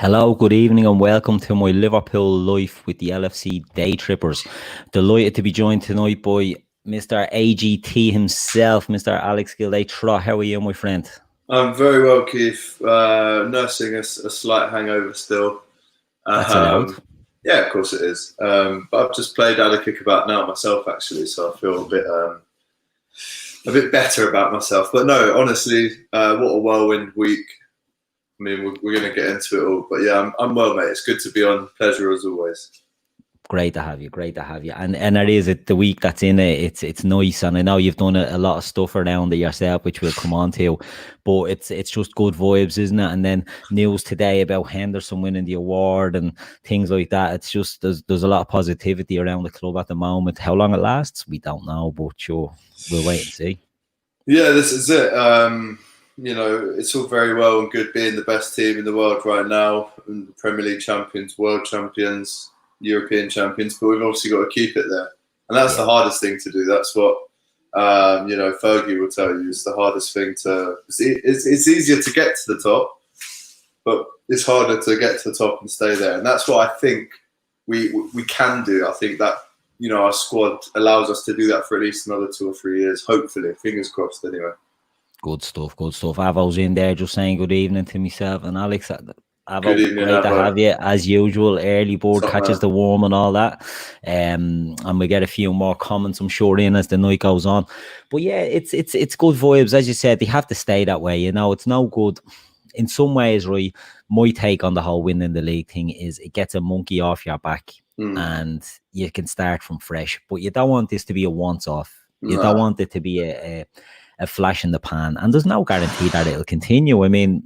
Hello, good evening, and welcome to My Liverpool Life with the LFC Daytrippers. Delighted to be joined tonight by Mr. AGT himself, Mr. Alex Gildea Trott. How are you, my friend? I'm very well, Keith. Nursing a slight hangover still. That's allowed. Yeah, of course it is. But I've just played out a kickabout now myself, actually, so I feel a bit better about myself. But no, honestly, what a whirlwind week. I mean, we're going to get into it all. But yeah, I'm well, mate. It's good to be on. Pleasure as always. Great to have you. Great to have you. And it is the week that's in it. It's nice, and I know you've done a lot of stuff around it yourself, which we'll come on to. But it's just good vibes, isn't it? And then news today about Henderson winning the award and things like that. It's just there's a lot of positivity around the club at the moment. How long it lasts, we don't know, but sure, we'll wait and see. Yeah, this is it. You know, it's all very well and good being the best team in the world right now, and the Premier League champions, world champions, European champions, but we've obviously got to keep it there, and that's the hardest thing to do. That's what you know, Fergie will tell you is the hardest thing to. It's easier to get to the top, but it's harder to get to the top and stay there, and that's what I think we can do. I think that, you know, our squad allows us to do that for at least another 2 or 3 years, hopefully. Fingers crossed, anyway. Good stuff, good stuff. Avo's in there just saying good evening to myself and Alex. Avo, Good evening, great to Avo. have you as usual. Early board catches the worm and all that. And we get a few more comments, I'm sure, in as the night goes on. But yeah, it's good vibes. As you said, they have to stay that way. You know, it's no good. In some ways, right, my take on the whole winning the league thing is it gets a monkey off your back and you can start from fresh. But you don't want this to be a once-off. You don't want it to be a flash in the pan. And there's no guarantee that it'll continue. I mean,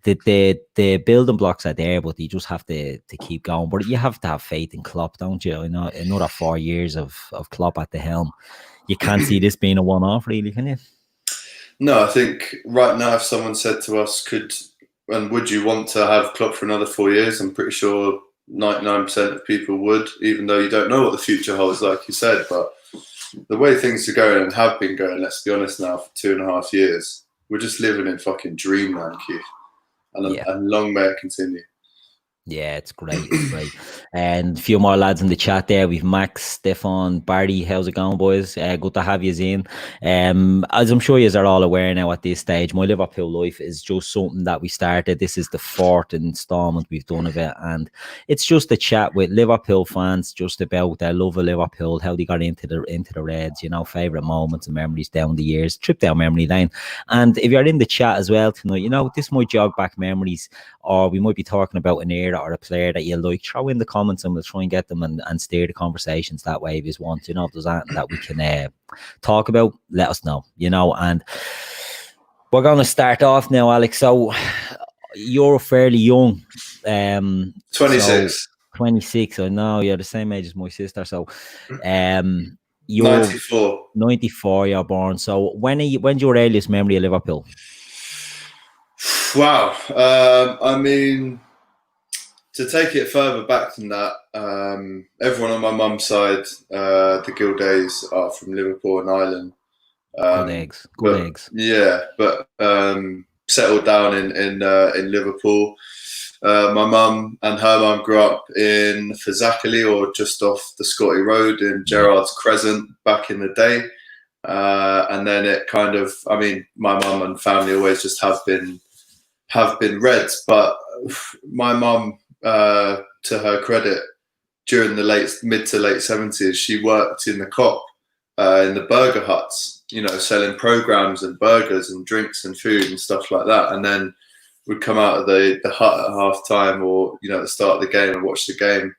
the building blocks are there, but you just have to keep going. But you have to have faith in Klopp, don't you? You know, another 4 years of Klopp at the helm. You can't see this being a one-off, really, can you? No, I think right now, if someone said to us, would you want to have Klopp for another 4 years? I'm pretty sure 99% of people would, even though you don't know what the future holds, like you said. But the way things are going and have been going, let's be honest now, for 2.5 years, we're just living in fucking dreamland, Keith. And long may it continue. Yeah, it's great. It's great. And a few more lads in the chat there. We've Max, Stefan, Barty. How's it going, boys? Good to have you in. As I'm sure you are all aware now at this stage, My Liverpool Life is just something that we started. This is the 4th installment we've done of it. And it's just a chat with Liverpool fans just about their love of Liverpool, how they got into the Reds, you know, favourite moments and memories down the years, trip down memory lane. And if you're in the chat as well tonight, you know, this might jog back memories, or we might be talking about an era or a player that you like. Throw in the comments and we'll try and get them and steer the conversations that way if you want. You know, if there's anything that we can talk about, let us know, you know. And we're going to start off now, Alex. So you're fairly young. 26. 26, I know. You're the same age as my sister. So you're 94 you're born. So when's your earliest memory of Liverpool? Wow. I mean, to take it further back than that, everyone on my mum's side, the Gildeas, are from Liverpool and Ireland. Good eggs. Yeah, but settled down in Liverpool. My mum and her mum grew up in Fazakerley, or just off the Scotty Road in Gerrard's Crescent back in the day. And then it kind of, I mean, my mum and family always just have been Reds, but my mum, to her credit, during the mid to late 70s, she worked in the Kop, in the burger huts, you know, selling programs and burgers and drinks and food and stuff like that. And then would come out of the hut at half time, or, you know, at the start of the game, and watch the game.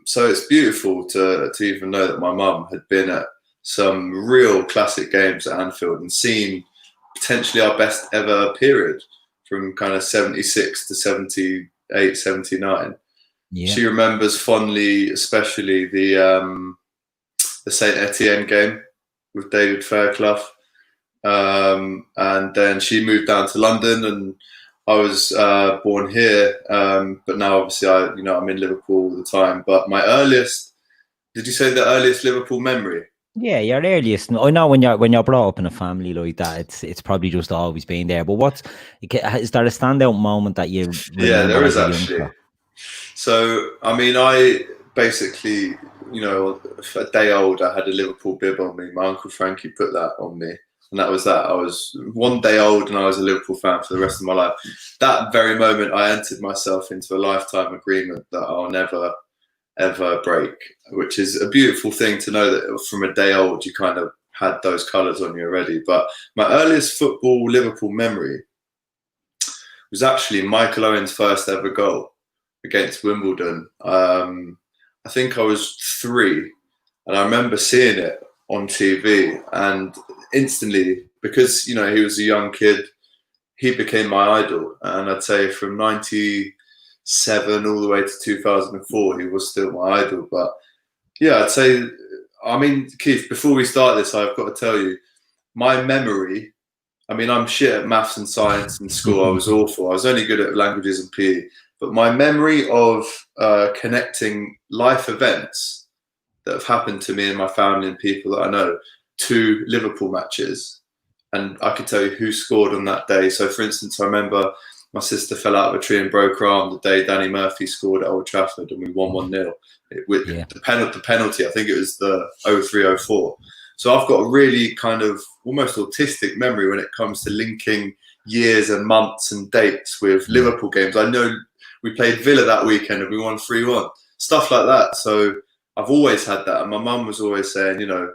So it's beautiful to even know that my mum had been at some real classic games at Anfield and seen potentially our best ever period from kind of 76 to 78, 79. Yeah. She remembers fondly, especially the Saint Etienne game with David Fairclough. And then she moved down to London, and I was born here. But now obviously I'm in Liverpool all the time. But my earliest, did you say the earliest Liverpool memory? Yeah, your earliest. I know when you're brought up in a family like that, it's probably just always been there. But is there a standout moment that you Yeah, remember there is as a actually. youngster? So, I mean, I basically, you know, a day old, I had a Liverpool bib on me. My Uncle Frankie put that on me. And that was that. I was 1 day old and I was a Liverpool fan for the rest of my life. That very moment, I entered myself into a lifetime agreement that I'll never, ever break, which is a beautiful thing to know that from a day old, you kind of had those colours on you already. But my earliest football Liverpool memory was actually Michael Owen's first ever goal against Wimbledon. I think I was 3, and I remember seeing it on TV, and instantly, because you know he was a young kid, he became my idol. And I'd say from '97 all the way to 2004, he was still my idol. But yeah, I'd say, I mean, Keith, before we start this, I've got to tell you, my memory. I mean, I'm shit at maths and science in school. I was awful. I was only good at languages and PE. But my memory of connecting life events that have happened to me and my family and people that I know to Liverpool matches, and I could tell you who scored on that day. So, for instance, I remember my sister fell out of a tree and broke her arm the day Danny Murphy scored at Old Trafford, and we won 1-0. With the penalty, I think it was the 03-04. So I've got a really kind of almost autistic memory when it comes to linking years and months and dates with Liverpool games. I know we played Villa that weekend and we won 3-1, stuff like that. So I've always had that. And my mum was always saying, you know,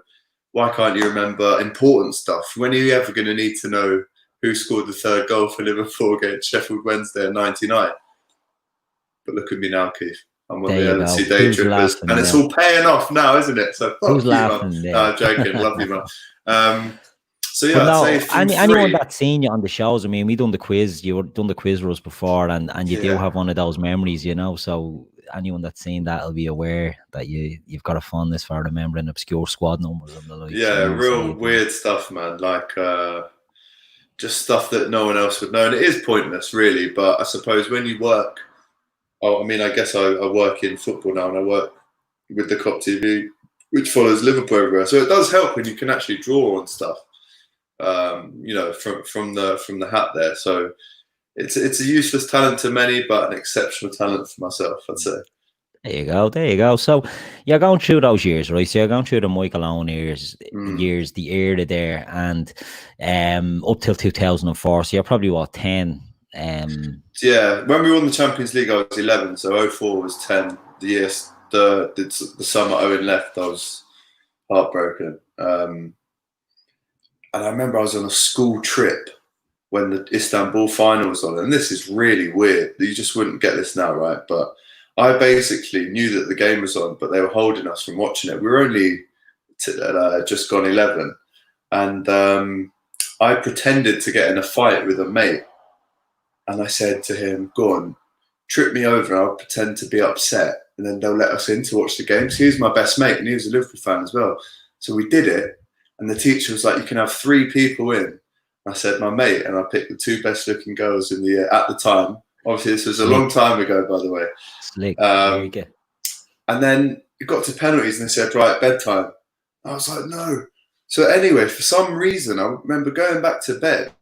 why can't you remember important stuff? When are you ever going to need to know who scored the 3rd goal for Liverpool against Sheffield Wednesday in '99? But look at me now, Keith. I'm on the LFC Daytrippers, and it's all paying off now, isn't it? So who's laughing? No, joking. Love you, man. So yeah, I'd say anyone that's seen you on the shows. I mean, we done the quiz. You've done the quiz for us before, and you do have one of those memories, you know. So anyone that's seen that will be aware that you've got a fondness for remembering obscure squad numbers and the like. Yeah, real weird stuff, man. Like just stuff that no one else would know, and it is pointless, really. But I suppose when you work. I mean, I guess I work in football now, and I work with TheKopTV, which follows Liverpool everywhere. So it does help when you can actually draw on stuff, you know, from the hat there. So it's a useless talent to many, but an exceptional talent for myself, I'd say. There you go. So you're going through those years, right? So you're going through the Michael Owen years, the era there, and up till 2004. So you're probably what, 10. Yeah, when we won the Champions League, I was 11, so 04 was 10. The summer Owen left, I was heartbroken. And I remember I was on a school trip when the Istanbul final was on, and this is really weird. You just wouldn't get this now, right? But I basically knew that the game was on, but they were holding us from watching it. We were only just gone 11, and I pretended to get in a fight with a mate. And I said to him, go on, trip me over and I'll pretend to be upset. And then they'll let us in to watch the game. So he was my best mate and he was a Liverpool fan as well. So we did it. And the teacher was like, you can have 3 people in. I said, my mate. And I picked the 2 best looking girls in the year at the time. Obviously, this was a long time ago, by the way. Slick. And then it got to penalties and they said, right, bedtime. I was like, no. So anyway, for some reason, I remember going back to bed.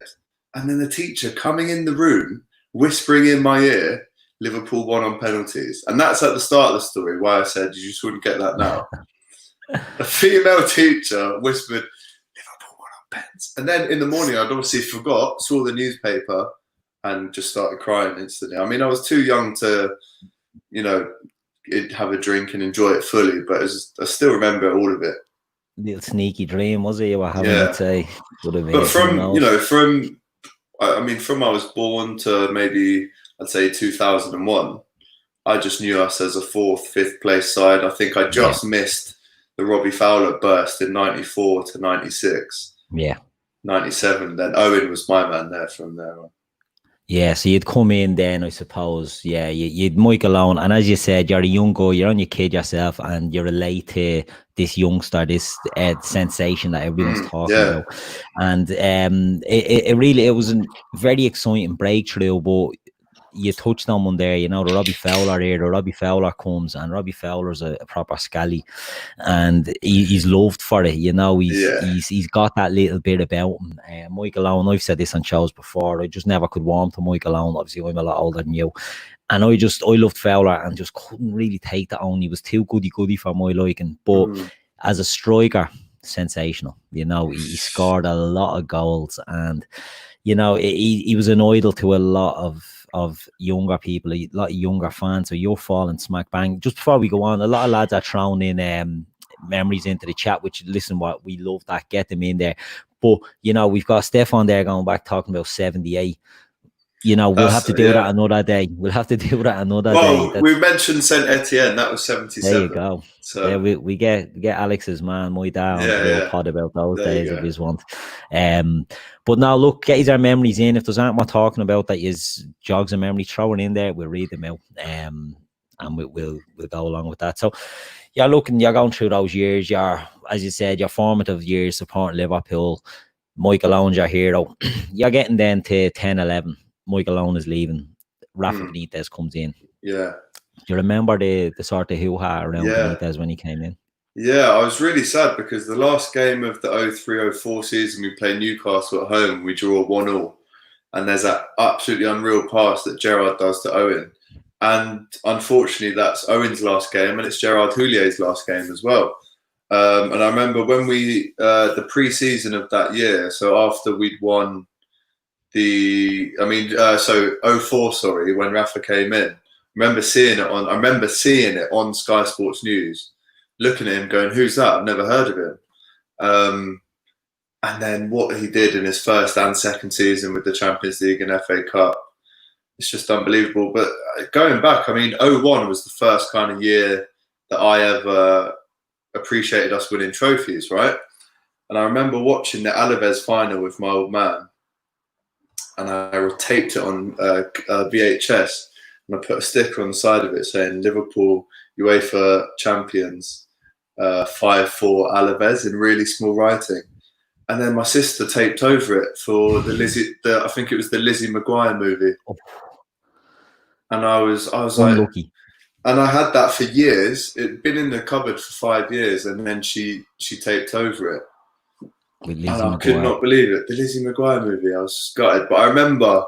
And then the teacher coming in the room, whispering in my ear, Liverpool won on penalties. And that's at the start of the story, why I said you just wouldn't get that now. A female teacher whispered, Liverpool won on pens. And then in the morning, I'd obviously forgot, saw the newspaper, and just started crying instantly. I mean, I was too young to, you know, have a drink and enjoy it fully, but I still remember all of it. Little sneaky dream, was it? You were having, let's say. But from I was born to maybe, I'd say 2001, I just knew us as a 4th, 5th place side. I think I just missed the Robbie Fowler burst in 94 to 96. Yeah. 97. Then Owen was my man there from there on. Yeah, so you'd come in then, I suppose. Yeah, you'd Michael Owen, and as you said, you're a young guy, you're on your kid yourself, and you relate to this youngster, this sensation that everyone's talking about. And it was a very exciting breakthrough. But you touched on one there, you know, the Robbie Fowler here. The Robbie Fowler comes, and Robbie Fowler's a proper scally, and he's loved for it. You know, he's got that little bit about him. Michael Owen, I've said this on shows before, I just never could warm to Michael Owen. Obviously, I'm a lot older than you. And I loved Fowler and just couldn't really take that on. He was too goody for my liking. But as a striker, sensational. You know, he scored a lot of goals, and you know, he was an idol to a lot of younger people, a lot of younger fans. So you're falling smack bang. Just before we go on, a lot of lads are throwing in memories into the chat, which, listen, what we love that, get them in there. But you know, we've got Stefan there going back talking about 78. You know, we'll have to do that another day. We'll have to do that another day. Well, we mentioned Saint Etienne. That was 77. There you go. So yeah, we get Alex's man, my dad, on the little pod about those days if you want. But now look, get our memories in. If there's anything we're talking about that is jogs of memory, throw it in there. We'll read them out. And we'll go along with that. So you're going through those years. As you said, your formative years supporting Liverpool. Michael Owen's your hero. You're getting then to 10-11. Michael Owen is leaving. Rafa Benitez comes in. Yeah. Do you remember the sort of hoo-ha around Benitez when he came in? Yeah, I was really sad because the last game of the 03-04 season, we play Newcastle at home. We draw 1-1. And there's that absolutely unreal pass that Gerrard does to Owen. And unfortunately, that's Owen's last game, and it's Gerard Houlier's last game as well. And I remember when we, the pre-season of that year, so after we'd won so 04, sorry, when Rafa came in, I remember seeing it on Sky Sports News, looking at him going, who's that? I've never heard of him. And then what he did in his first and second season with the Champions League and FA Cup, it's just unbelievable. But going back, I mean, 01 was the first kind of year that I ever appreciated us winning trophies, right? And I remember watching the Alaves final with my old man, and I taped it on VHS, and I put a sticker on the side of it saying Liverpool UEFA Champions 5-4 Alaves in really small writing. And then my sister taped over it for I think it was the Lizzie McGuire movie. And I was Unlucky. Like, and I had that for years. It'd been in the cupboard for 5 years, and then she taped over it. And I could not believe it. The Lizzie McGuire movie, I was gutted. But I remember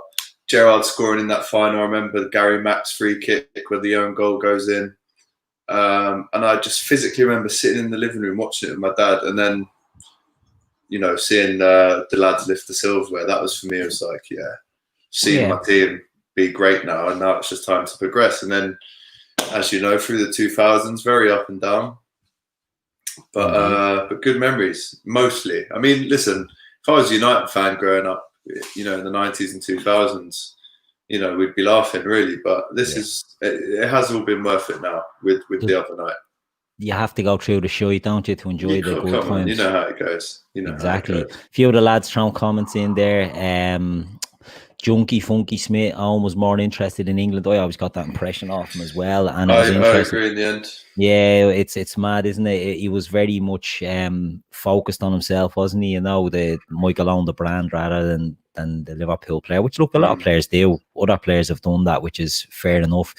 Gerrard scoring in that final. I remember Gary Mack's free kick where the own goal goes in. And I just physically remember sitting in the living room watching it with my dad, and then, you know, seeing the lads lift the silverware. That was, for me, it was like, seeing my team be great now, and now it's just time to progress. And then, as you know, through the 2000s, very up and down. But good memories, mostly. I mean, listen, if I was a United fan growing up, you know, in the 90s and 2000s, you know, we'd be laughing, really. But it has all been worth it now with the other night. You have to go through the show, don't you, to enjoy the good times. You know how it goes. Exactly. A few of the lads throwing comments in there. Junkie Funky Smith, Owen was more interested in England. I always got that impression off him as well. And I agree in the end. Yeah, it's mad, isn't it? He was very much focused on himself, wasn't he? You know, the Michael Owen, the brand, rather than the Liverpool player, which, look, a lot of players do. Other players have done that, which is fair enough.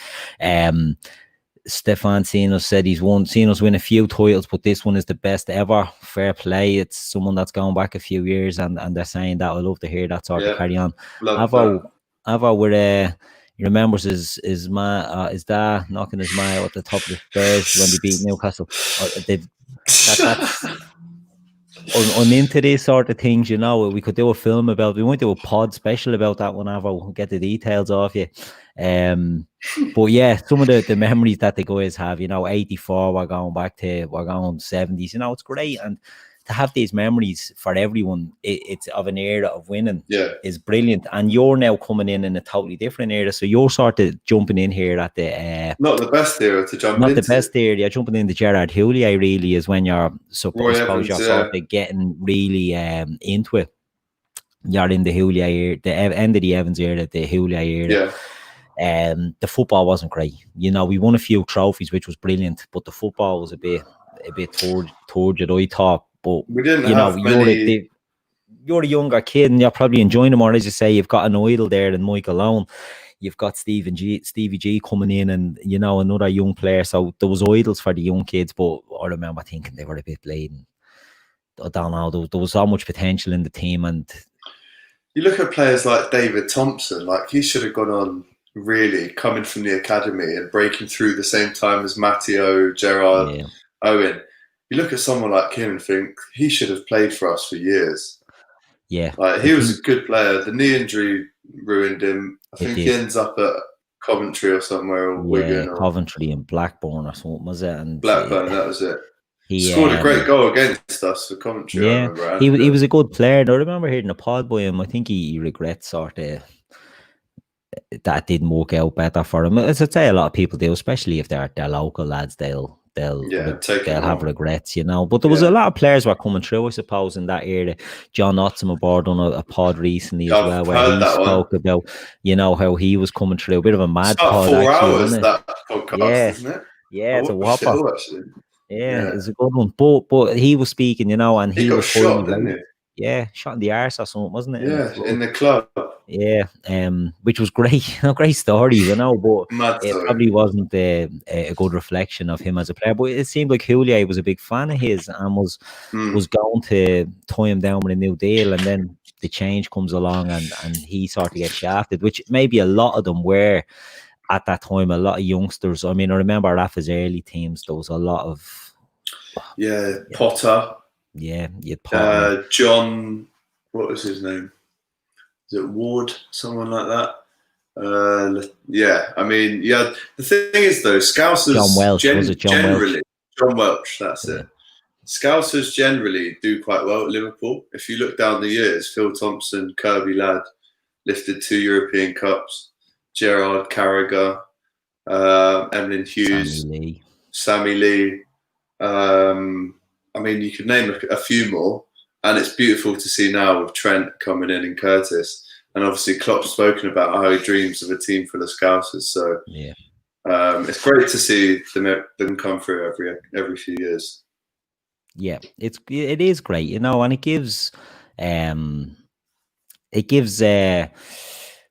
Stefan Sinos said he's seen us win a few titles, but this one is the best ever. Fair play. It's someone that's going back a few years, and they're saying that. I love to hear that sort of carry on. Avo with he remembers his dad knocking his man out at the top of the stairs when they beat Newcastle. I'm into these sort of things, you know. We could do a film about. We might do a pod special about that whenever we'll get the details off you. But yeah, some of the memories that the guys have, you know, 84, we're going 70s, you know, it's great. And to have these memories for everyone, it's of an era of winning is brilliant. And you're now coming in a totally different era, so you're sort of jumping in here at the not the best era to jump not into. The best era. You're jumping into Gerard Houllier, really, is when you're supposed you're sort of getting really into it. You're in the Houllier era, the end of the Evans era, the Houllier era. The football wasn't great. You know, we won a few trophies, which was brilliant, but the football was a bit turgid, I thought. But we didn't have many... you're a younger kid, and you're probably enjoying it more. As you say, you've got an idol there in Michael Owen. you've got Stevie G coming in, and you know, another young player. So there was idols for the young kids, but I remember thinking they were a bit blatant. I don't know. There was so much potential in the team, and you look at players like David Thompson. Like, he should have gone on really coming from the academy and breaking through the same time as Matteo, Gerrard, Owen. You look at someone like him and think he should have played for us for years. Yeah, like he was a good player. The knee injury ruined him. I think he ends up at Coventry or somewhere, or Wigan, or Coventry and Blackburn or something, was it? And Blackburn, that was it. He scored a great goal against us for Coventry. I remember. He was a good player. I remember hearing a pod by him. I think he regrets sort of that didn't work out better for him. As I say, a lot of people do, especially if they're local lads. They'll have regrets, you know. But there was a lot of players were coming through, I suppose, in that era. John Otzema done a pod recently as well, where he spoke about, you know, how he was coming through. A bit of a mad pod, 4 actually, hours, wasn't it? that podcast, isn't it? Yeah, it's a whopper. It's a good one. But he was speaking, you know, and he got was shot, didn't he? Yeah, shot in the arse or something, wasn't it? Yeah, in the club. Yeah, which was great, great story, you know, but it probably wasn't a good reflection of him as a player. But it seemed like Gildea was a big fan of his and was going to tie him down with a new deal, and then the change comes along and he sort of gets shafted, which maybe a lot of them were at that time. A lot of youngsters. I mean, I remember Rafa's early teams. There was a lot of Potter. Yeah, you'd Potter. John, what was his name? Is it Ward? Someone like that. I mean, the thing is though, Scousers John Welsh, was it John generally Welsh? John Welsh, that's it. Scousers generally do quite well at Liverpool. If you look down the years, Phil Thompson, Kirby Ladd lifted 2 European Cups. Gerrard, Carragher, Emlyn Hughes, Sammy Lee. I mean, you could name a few more, and it's beautiful to see now with Trent coming in and Curtis, and obviously Klopp's spoken about how he dreams of a team full of Scousers. So it's great to see them come through every few years. Yeah, it is great, you know, and it gives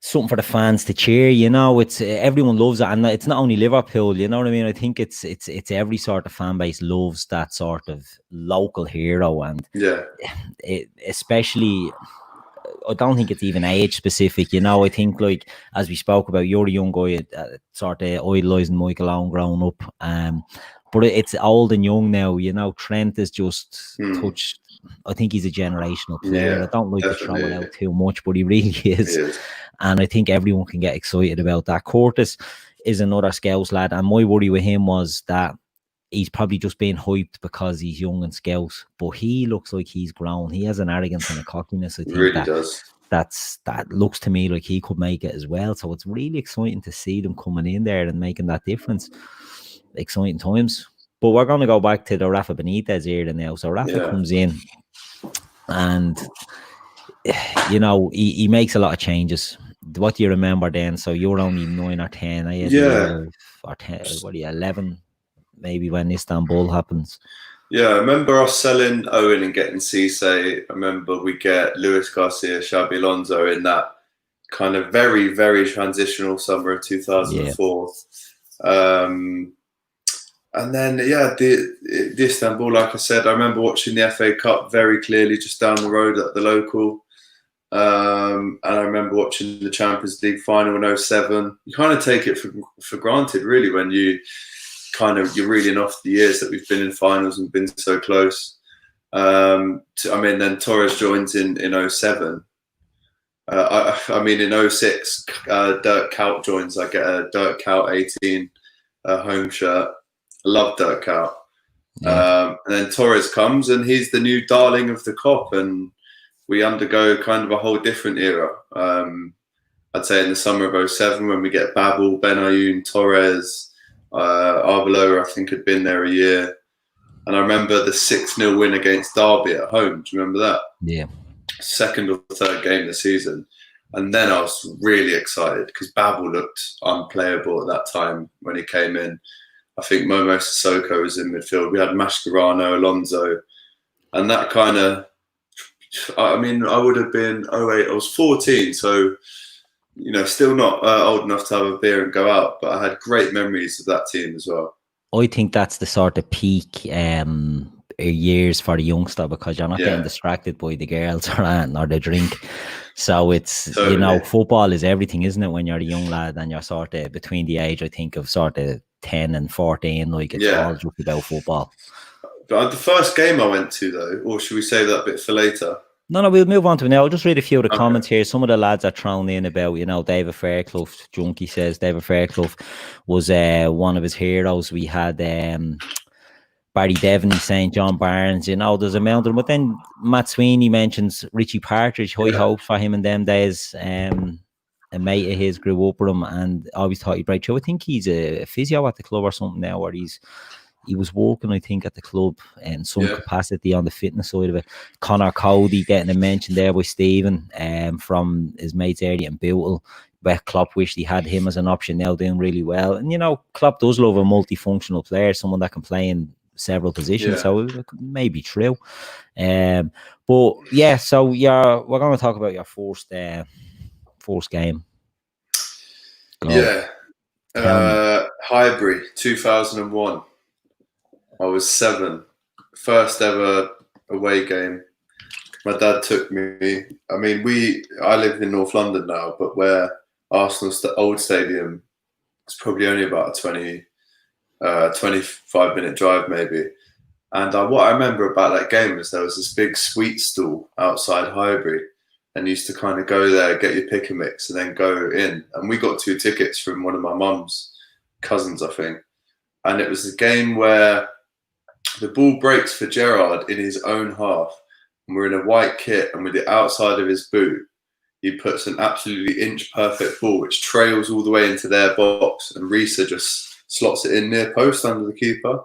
something for the fans to cheer, you know. It's everyone loves it, and it's not only Liverpool, you know what I mean. I think it's every sort of fan base loves that sort of local hero, and especially, I don't think it's even age specific, you know. I think, like, as we spoke about, you're a young guy sort of idolising Michael Owen growing up, but it's old and young now, you know. Trent is just touched. I think he's a generational player. I don't like to throw it out too much, but he really is. And I think everyone can get excited about that. Curtis is another Scouse lad, and my worry with him was that he's probably just being hyped because he's young and Scouse, but he looks like he's grown. He has an arrogance and a cockiness. I think really does. That looks to me like he could make it as well. So it's really exciting to see them coming in there and making that difference. Exciting times. But we're going to go back to the Rafa Benitez era now. So Rafa comes in, and you know, he makes a lot of changes. What do you remember then? So you're only 9 or 10. Or 10, what are you, 11? Maybe when Istanbul happens. Yeah, I remember us selling Owen and getting Cisse. I remember we get Luis Garcia, Xabi Alonso in that kind of very, very transitional summer of 2004. And then, the Istanbul, like I said, I remember watching the FA Cup very clearly just down the road at the local. And I remember watching the Champions League final in 07. You kind of take it for granted, really, when you're reeling off the years that we've been in finals and been so close. Then Torres joins in 07. In 06, Dirk Kuyt joins. I get a Dirk Kuyt 18 home shirt. I love Dirk Kuyt. And then Torres comes, and he's the new darling of the Kop, and we undergo kind of a whole different era. I'd say in the summer of 07, when we get Babel, Benayoun, Torres, Arbeloa, I think, had been there a year. And I remember the 6-0 win against Derby at home. Do you remember that? Yeah. Second or third game of the season. And then I was really excited because Babel looked unplayable at that time when he came in. I think Momo Sissoko was in midfield. We had Mascherano, Alonso. And that kind of... I would have been 08. I was 14, so still not old enough to have a beer and go out, but I had great memories of that team as well. I think that's the sort of peak years for the youngster, because you're not getting distracted by the girls or the drink. So it's, Totally. football is everything, isn't it? When you're a young lad and you're sort of between the age, I think, of sort of 10 and 14, like it's all just about football. But the first game I went to, though, or should we save that bit for later? No, we'll move on to it now. I'll just read a few of the comments here. Some of the lads are thrown in about, David Fairclough. Junkie says David Fairclough was one of his heroes. We had Barry Devaney saying John Barnes, there's a amount of them. But then Matt Sweeney mentions Richie Partridge, high hopes for him in them days. A mate of his grew up with him and always thought he'd break through. I think he's a physio at the club or something now, or he was working, I think, at the club in some capacity on the fitness side of it. Connor Cody getting a mention there by Stephen from his mates area in Bootle. But Klopp wished he had him as an option, now doing really well. And, Klopp does love a multifunctional player, someone that can play in several positions. So it may be true. But, yeah, so we're going to talk about your first game. Go. Yeah. Highbury, 2001. I was 7. First ever away game. My dad took me. I mean, I live in North London now, but where Arsenal's old stadium, it's probably only about a 25-minute drive maybe. And what I remember about that game is there was this big sweet stall outside Highbury, and used to kind of go there, get your pick and mix, and then go in. And we got 2 tickets from one of my mum's cousins, I think. And it was a game where the ball breaks for Gerrard in his own half, and we're in a white kit, and with the outside of his boot, he puts an absolutely inch-perfect ball, which trails all the way into their box, and Risa just slots it in near post under the keeper.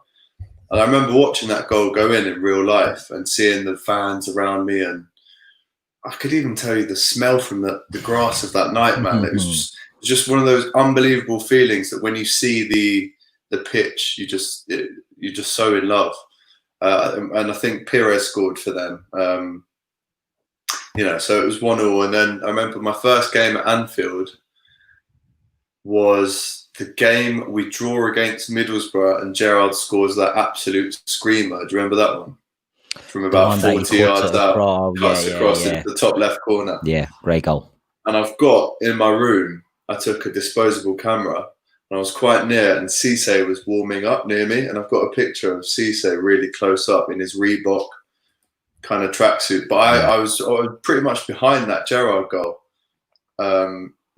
And I remember watching that goal go in real life and seeing the fans around me, and I could even tell you the smell from the grass of that night, man. It was just one of those unbelievable feelings that when you see the pitch, you're just so in love. And I think Perez scored for them. So it was 1-1. And then I remember my first game at Anfield was the game we draw against Middlesbrough, and Gerrard scores that absolute screamer. Do you remember that one? From about 40 yards out, cuts across the top left corner. Yeah, great goal. And I've got in my room, I took a disposable camera, and I was quite near, and Cisse was warming up near me, and I've got a picture of Cisse really close up in his Reebok kind of tracksuit. But I was pretty much behind that Gerrard goal.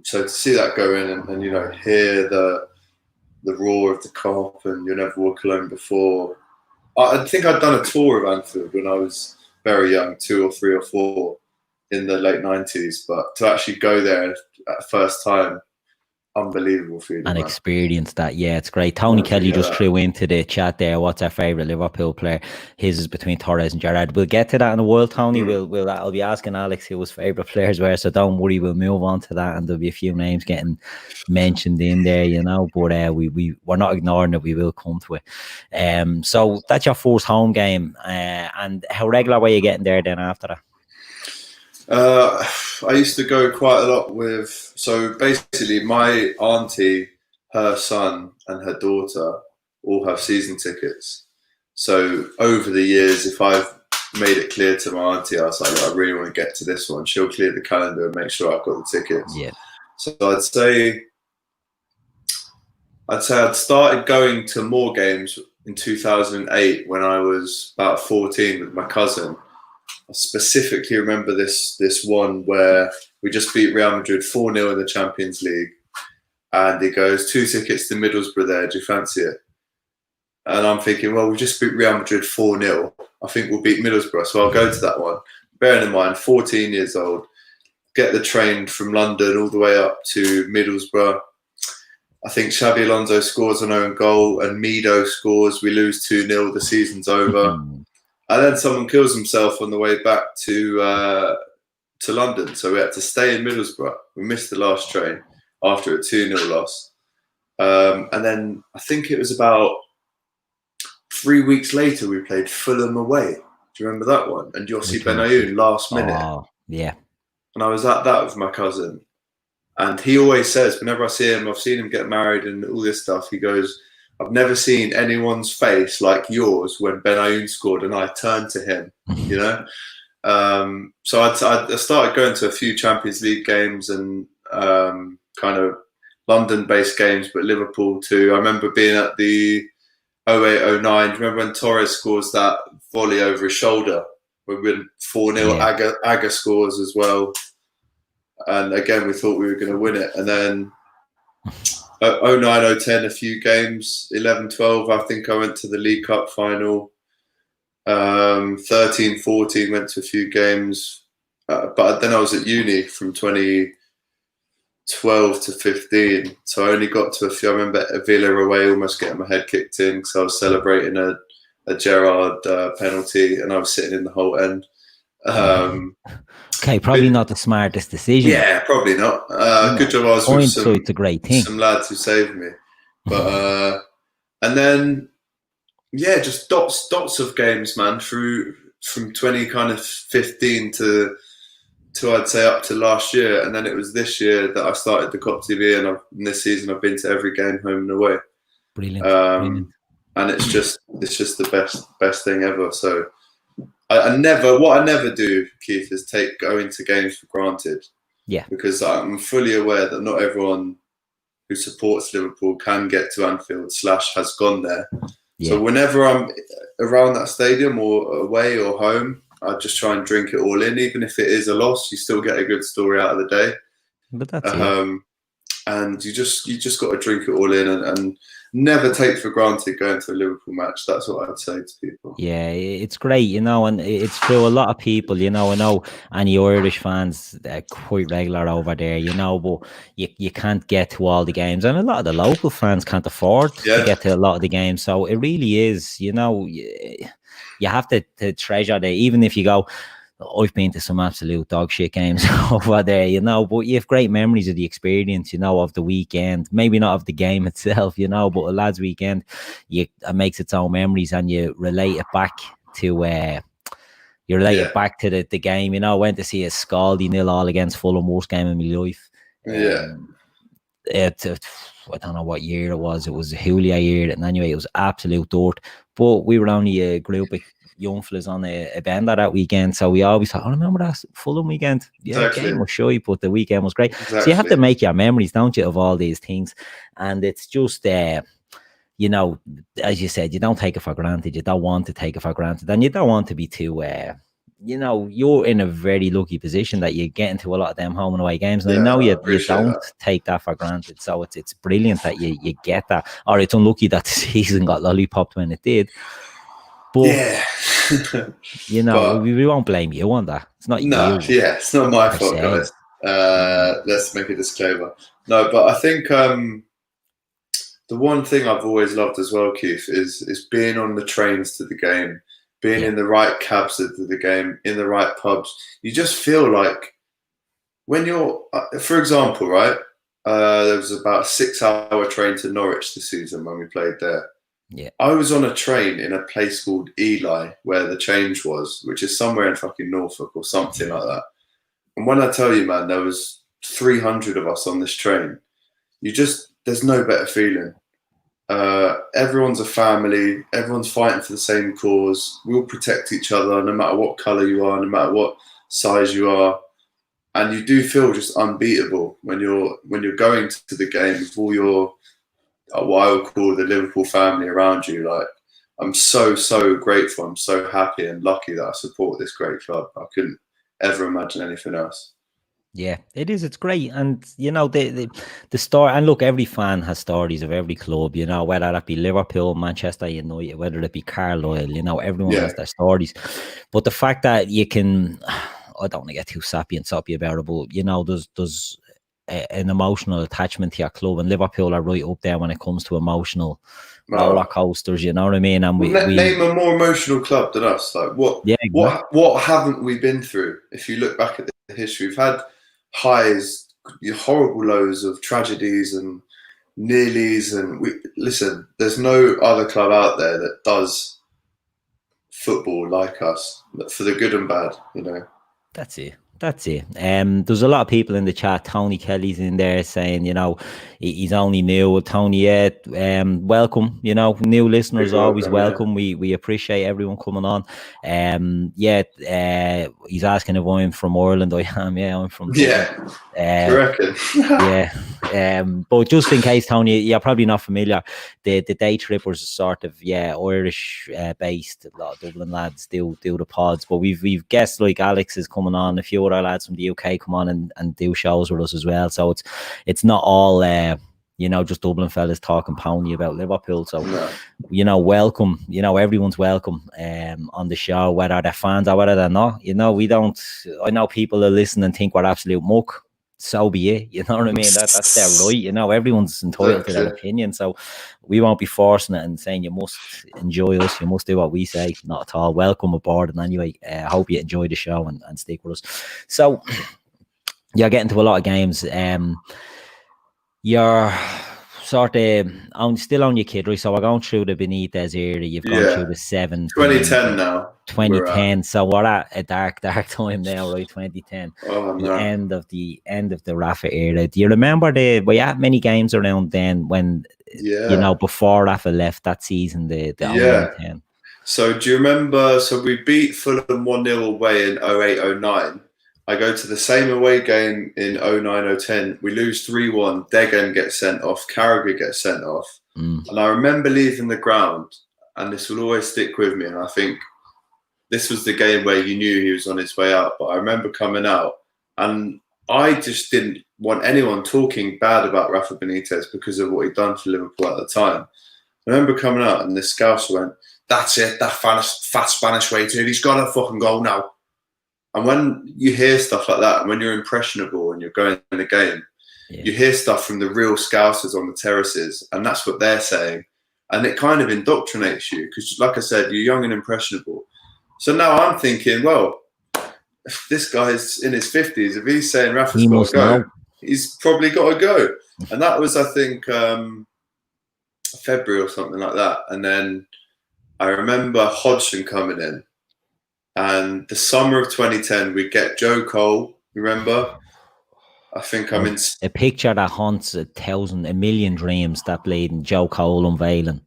So to see that go in and hear the roar of the Kop and You'll Never Walk Alone before. I think I'd done a tour of Anfield when I was very young, 2 or 3 or 4 in the late 90s. But to actually go there at the first time, unbelievable feeling. And experience that. Yeah, it's great. Tony Kelly just threw into the chat there, what's our favourite Liverpool player? His is between Torres and Gerrard. We'll get to that in a while, Tony. I'll be asking Alex who his favourite players were, so don't worry, we'll move on to that, and there'll be a few names getting mentioned in there, but we're not ignoring it, we will come to it. So that's your first home game, and how regular were you getting there then after that? I used to go quite a lot with, so basically my auntie, her son and her daughter all have season tickets. So over the years, if I've made it clear to my auntie, I was like, I really want to get to this one, she'll clear the calendar and make sure I've got the tickets. Yeah. So I'd say I'd started going to more games in 2008 when I was about 14 with my cousin. I specifically remember this one where we just beat Real Madrid 4-0 in the Champions League, and he goes, 2 tickets to Middlesbrough there, do you fancy it? And I'm thinking, well, we just beat Real Madrid 4-0. I think we'll beat Middlesbrough, so I'll go to that one. Bearing in mind, 14 years old, get the train from London all the way up to Middlesbrough. I think Xabi Alonso scores an own goal and Mido scores. We lose 2-0, the season's over. And then someone kills himself on the way back to London. So we had to stay in Middlesbrough. We missed the last train after a 2-0 loss. And then I think it was about 3 weeks later, we played Fulham away. Do you remember that one? And Yossi Benayoun last minute. Oh, yeah. And I was at that with my cousin. And he always says, whenever I see him, I've seen him get married and all this stuff, he goes, I've never seen anyone's face like yours when Ben Ayoun scored and I turned to him, you know? So I started going to a few Champions League games and kind of London-based games, but Liverpool too. I remember being at the 08-09. Do you remember when Torres scores that volley over his shoulder? We win 4-0. Yeah. Aga scores as well. And again, we thought we were going to win it. And then 09-010, a few games. 11-12, I think I went to the League Cup final. 13-14, went to a few games. But then I was at uni from 2012 to 15. So I only got to a few. I remember at Villa away almost getting my head kicked in because I was celebrating a Gerrard penalty and I was sitting in the whole end. Okay, probably not the smartest decision. Yeah, probably not. Good job I was with it's a great thing. Some lads who saved me. But and then just dots of games, man, from 2015 to I'd say up to last year, and then it was this year that I started TheKopTV, and this season I've been to every game home and away. Brilliant. And it's just the best thing ever. So I never do, Keith, is take going to games for granted. Yeah. Because I'm fully aware that not everyone who supports Liverpool can get to Anfield / has gone there. Yeah. So whenever I'm around that stadium or away or home, I just try and drink it all in. Even if it is a loss, you still get a good story out of the day. But that's it. And you just got to drink it all in and never take for granted going to a Liverpool match. That's what I'd say to people. Yeah, it's great, you know, and it's true. A lot of people, you know, I know any Irish fans are quite regular over there, you know, but you can't get to all the games, and a lot of the local fans can't afford to get to a lot of the games. So it really is, you know, you have to treasure there, even if you go. I've been to some absolute dog shit games over there, you know, but you have great memories of the experience, you know, of the weekend. Maybe not of the game itself, you know, but a lad's weekend, it makes its own memories, and you relate it back to it back to the game. You know, I went to see a Scaldy 0-0 against Fulham, worst game of my life. I don't know what year it was. It was a Julia year, and anyway, it was absolute dirt. But we were only a group of young fellas on a bender that weekend, so we always thought, remember that Fulham weekend? Yeah, exactly. The game was shy, but the weekend was great. Exactly. So you have to make your memories, don't you, of all these things? And it's just you know, as you said, you don't take it for granted. You don't want to take it for granted, and you don't want to be too you know, you're in a very lucky position that you get into a lot of them home and away games, and I know you don't take that for granted. So it's brilliant that you get that, or it's unlucky that the season got lollipopped when it did. But you know, we won't blame you on that. It's not it's not my fault, guys. Let's make a disclaimer. No, but I think the one thing I've always loved as well, Keith, is being on the trains to the game, being in the right cabs to the game, in the right pubs. You just feel like when you're, for example, right? There was about a 6-hour train to Norwich this season when we played there. Yeah, I was on a train in a place called Ely, where the change was, which is somewhere in fucking Norfolk or something like that. And when I tell you, man, there was 300 of us on this train. There's no better feeling. Everyone's a family. Everyone's fighting for the same cause. We all protect each other, no matter what colour you are, no matter what size you are. And you do feel just unbeatable when you're going to the game with all your what I would call the Liverpool family around you. Like, I'm so grateful. I'm so happy and lucky that I support this great club. I couldn't ever imagine anything else. Yeah, it is. It's great. And, you know, the story, and look, every fan has stories of every club, you know, whether that be Liverpool, Manchester United, whether it be Carlisle, you know, everyone has their stories. But the fact that you can, I don't want to get too sappy and soppy about it, but, you know, there's an emotional attachment to your club, and Liverpool are right up there when it comes to emotional roller coasters, you know what I mean? And we name a more emotional club than us. Like what haven't we been through? If you look back at the history, we've had highs, horrible lows of tragedies and nearlies, and listen, there's no other club out there that does football like us, for the good and bad, you know. That's it. That's it. There's a lot of people in the chat. Tony Kelly's in there saying, he's only new. Tony, welcome. New listeners always welcome. Yeah. We appreciate everyone coming on. He's asking if I'm from Ireland. I am. Yeah, I'm from Dublin. But just in case, Tony, you're probably not familiar. The Daytrippers are sort of Irish based. A lot of Dublin lads do the pods, but we've guests like Alex is coming on. A few other lads from the UK come on and do shows with us as well. So it's not all just Dublin fellas talking pony about Liverpool. So welcome. Everyone's welcome on the show, whether they're fans or whether they're not. We don't. I know people are listening and think we're absolute muck. So be it, you know what I mean? That's their right, everyone's entitled to their opinion, so we won't be forcing it and saying you must enjoy us, you must do what we say. Not at all. Welcome aboard, and anyway, I hope you enjoy the show and stick with us. So you're getting to a lot of games. You're sort of still on your kid, right? So we're going through the Benitez era. You've gone through the 2010 now. 2010. So we're at a dark time now, right? 2010. Oh, no. The end of the Rafa era. Do you remember were you at many games around then when before Rafa left that season, the 10? So do you remember? So we beat Fulham 1-0 away in 08-09. I go to the same away game in 09-10. We lose 3-1. Degen gets sent off. Carragher gets sent off. And I remember leaving the ground, and this will always stick with me. And I think this was the game where you knew he was on his way out. But I remember coming out, and I just didn't want anyone talking bad about Rafa Benitez because of what he'd done for Liverpool at the time. I remember coming out, and the scouser went, "That's it, that fat Spanish way, dude. He's got a fucking goal now." And when you hear stuff like that, and when you're impressionable and you're going in a game, you hear stuff from the real scousers on the terraces, and that's what they're saying. And it kind of indoctrinates you because, like I said, you're young and impressionable. So now I'm thinking, well, if this guy's in his 50s, if he's saying Rafa's got to go, he's probably got to go. And that was, I think, February or something like that. And then I remember Hodgson coming in. And the summer of 2010, we get Joe Cole, remember? I think I'm in... A picture that haunts a million dreams, that played in Joe Cole unveiling.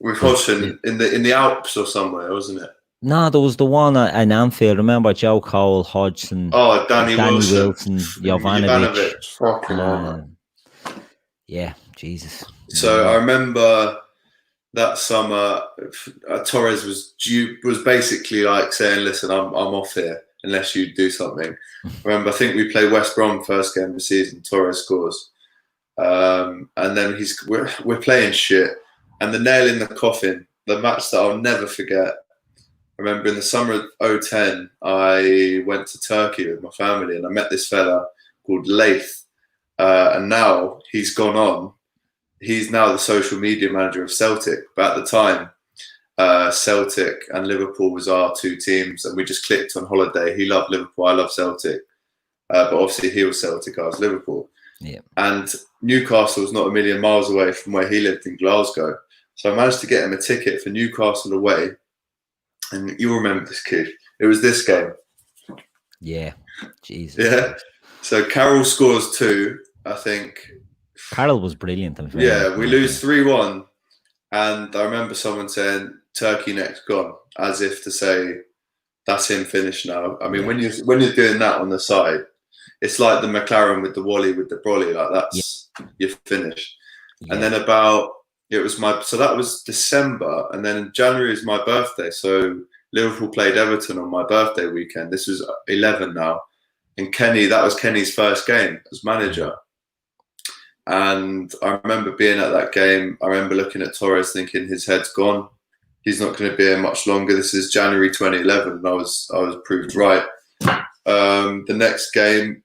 With Hodgson in the Alps or somewhere, wasn't it? No, there was the one in Anfield. Remember Joe Cole, Hodgson, Danny Wilson, Jovanovic. Fucking yeah, Jesus. So I remember that summer, Torres was basically like saying, "Listen, I'm off here unless you do something." Remember, I think we play West Brom first game of the season. Torres scores, and then we're playing shit. And the nail in the coffin, the match that I'll never forget. I remember in the summer of 2010, I went to Turkey with my family, and I met this fella called Laith, and now he's gone on. He's now the social media manager of Celtic. But at the time, Celtic and Liverpool was our two teams, and we just clicked on holiday. He loved Liverpool, I love Celtic. But obviously he was Celtic, I was Liverpool. Yeah. And Newcastle was not a million miles away from where he lived in Glasgow. So I managed to get him a ticket for Newcastle away. And you'll remember this, kid. It was this game. Yeah. Jesus. Yeah. So Carroll scores 2, I think. Carroll was brilliant. Yeah, we lose 3-1. And I remember someone saying, Turkey next gone, as if to say, that's him finished now. I mean, when you're doing that on the side, it's like the McLaren with the Wally with the brolly, like that's you're finished. Yeah. And then so that was December, and then in January is my birthday. So Liverpool played Everton on my birthday weekend. This was 11 now. And that was Kenny's first game as manager. And I remember being at that game. I remember looking at Torres thinking his head's gone. He's not going to be here much longer. This is January 2011, and I was proved right. The next game,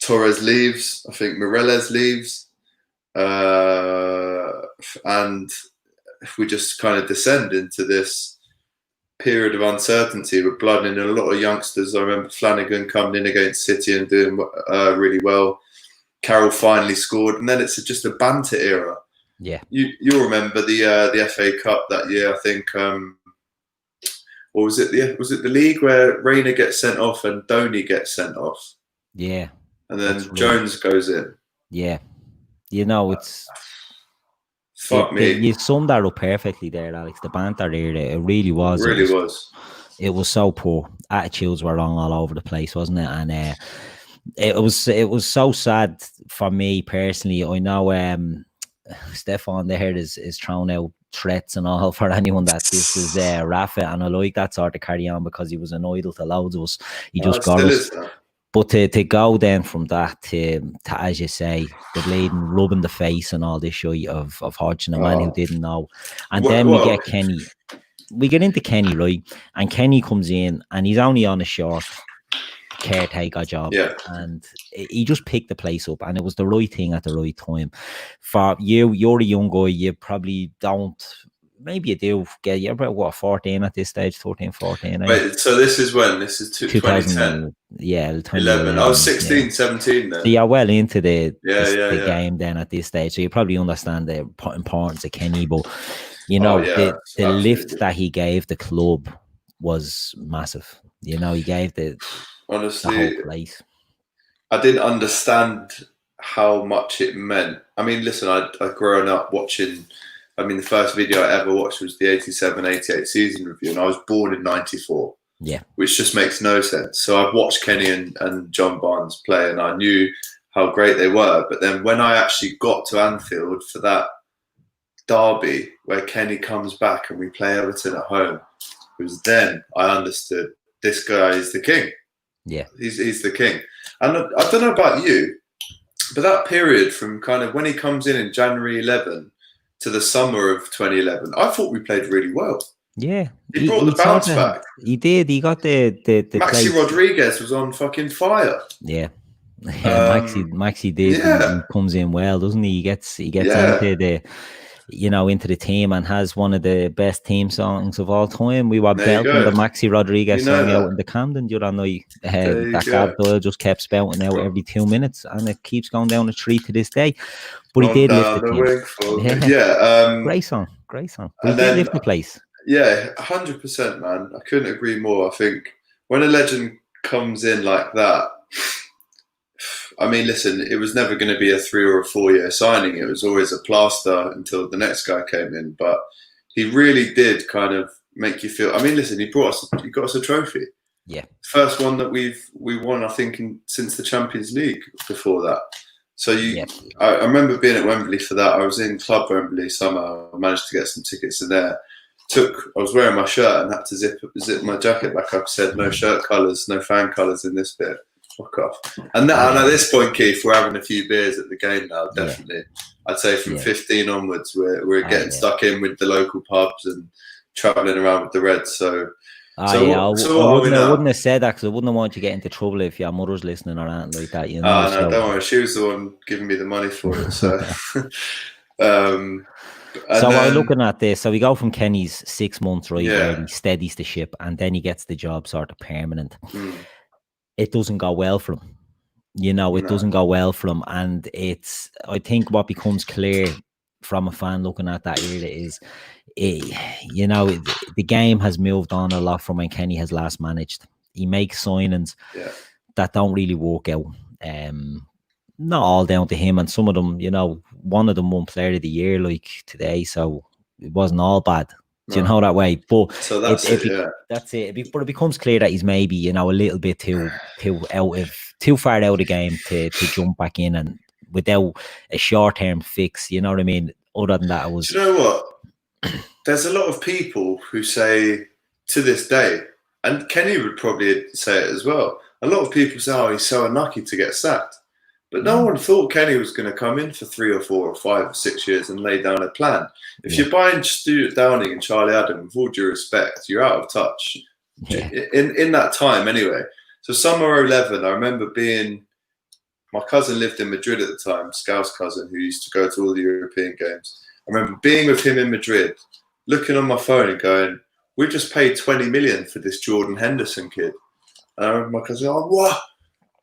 Torres leaves. I think Moreles leaves. And we just kind of descend into this period of uncertainty. We're blooding in a lot of youngsters. I remember Flanagan coming in against City and doing really well. Carroll finally scored, and then it's just a banter era. Yeah, you'll remember the FA Cup that year. I think or was it the league where Reina gets sent off and Donny gets sent off? Yeah. And then Jones goes in. Yeah. You know, it's... Fuck me. You summed that up perfectly there, Alex. The banter there, it really was. It really was. It was so poor. Attitudes were wrong all over the place, wasn't it? And it was so sad for me personally. I know Stefan there is throwing out threats and all for anyone that this is Rafa, and I like that sort of carry on because he was an idol to loads of us. He just got us. But to go then from that to as you say, the bleeding, rubbing the face and all this shit of Hodgson, a man who didn't know. And then we get Kenny. We get into Kenny, right? And Kenny comes in and he's only on a short caretaker job. Yeah. And he just picked the place up, and it was the right thing at the right time. For you, you're a young guy, you probably don't... Maybe you do get... You're about, what, 14 at this stage? 13, 14? Wait, so this is when? This is 2010? Yeah, 2011. I was 16, 17 then. So you're well into the game then at this stage. So you probably understand the importance of Kenny. But, you know, the lift that he gave the club was massive. You know, he gave honestly, the whole place. I didn't understand how much it meant. I mean, listen, I'd grown up watching... I mean, the first video I ever watched was the 87-88 season review, and I was born in 94. Yeah. Which just makes no sense. So I've watched Kenny and John Barnes play, and I knew how great they were. But then when I actually got to Anfield for that derby where Kenny comes back and we play Everton at home, it was then I understood this guy is the king. Yeah. He's the king. And I don't know about you, but that period from kind of when he comes in January 11 to the summer of 2011, I thought we played really well. Yeah, he brought the bounce back. He did. He got the Maxi Rodriguez was on fucking fire. Yeah, Maxi did. Yeah. He comes in well, doesn't he? He gets into the, you know, into the team and has one of the best team songs of all time. We were belting the Maxi Rodriguez song out in the Camden the other night. That Gab Doyle just kept spouting out every 2 minutes, and it keeps going down the tree to this day. But he did lift the team. Great song. But he did lift the place. Yeah, 100%, man. I couldn't agree more. I think when a legend comes in like that, I mean, listen, it was never going to be a 3 or a 4 year signing. It was always a plaster until the next guy came in. But he really did kind of make you feel. I mean, listen, he got us a trophy. Yeah, first one that we won, I think, since the Champions League. Before that, so I remember being at Wembley for that. I was in Club Wembley somehow. I managed to get some tickets in there. I was wearing my shirt and had to zip my jacket back up. Said no shirt colours, no fan colours in this bit. Fuck off. And at this point, Keith, we're having a few beers at the game now. Definitely, I'd say from 15 onwards, we're getting stuck in with the local pubs and travelling around with the Reds. So I wouldn't have said that because I wouldn't want you to get into trouble if your mother's listening or anything like that. You know. No, don't worry. She was the one giving me the money for it. So. We're looking at this. So we go from Kenny's 6 months, right, where he steadies the ship, and then he gets the job sort of permanent. It doesn't go well for him. You know, it doesn't go well for him. And I think what becomes clear from a fan looking at that era is, you know, the game has moved on a lot from when Kenny has last managed. He makes signings that don't really work out. Not all down to him, and some of them, you know, one of them won Player of the Year like today, so it wasn't all bad. Do you know that way? But so that's that's it. But it becomes clear that he's maybe, you know, a little bit too far out of the game to jump back in, and without a short-term fix. You know what I mean? Other than that, Do you know what? There's a lot of people who say to this day, and Kenny would probably say it as well. A lot of people say, "Oh, he's so unlucky to get sacked." But no one thought Kenny was going to come in for 3 or 4 or 5 or 6 years and lay down a plan. If you're buying Stuart Downing and Charlie Adam, with all due respect, you're out of touch. In that time, anyway. So summer 11, I remember my cousin lived in Madrid at the time, Scout's cousin, who used to go to all the European games. I remember being with him in Madrid, looking on my phone and going, "We just paid 20 million for this Jordan Henderson kid." And I remember my cousin, "Oh, what?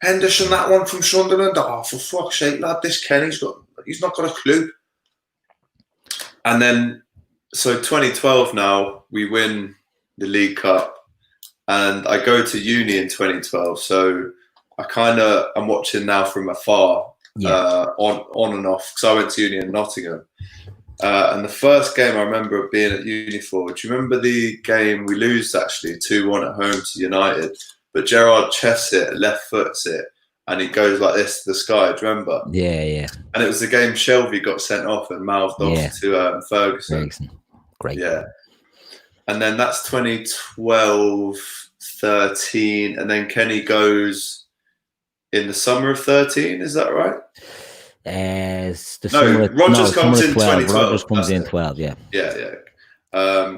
Henderson, that one from Sunderland? Oh, for fuck's sake, lad, this Kenny's not got a clue." And then, so 2012 now, we win the League Cup. and I go to uni in 2012. So I'm watching now from afar, on and off, because I went to uni in Nottingham. And the first game I remember being at uni for, do you remember the game we lose actually 2-1 at home to United? But Gerrard chests it, left foots it, and he goes like this to the sky. Do you remember? Yeah. And it was the game Shelby got sent off and mouthed off to Ferguson. Great. Yeah. And then that's 2012, 13, and then Kenny goes in the summer of 13. Is that right? Rodgers comes in 2012. Rodgers comes in 12, yeah. Yeah. I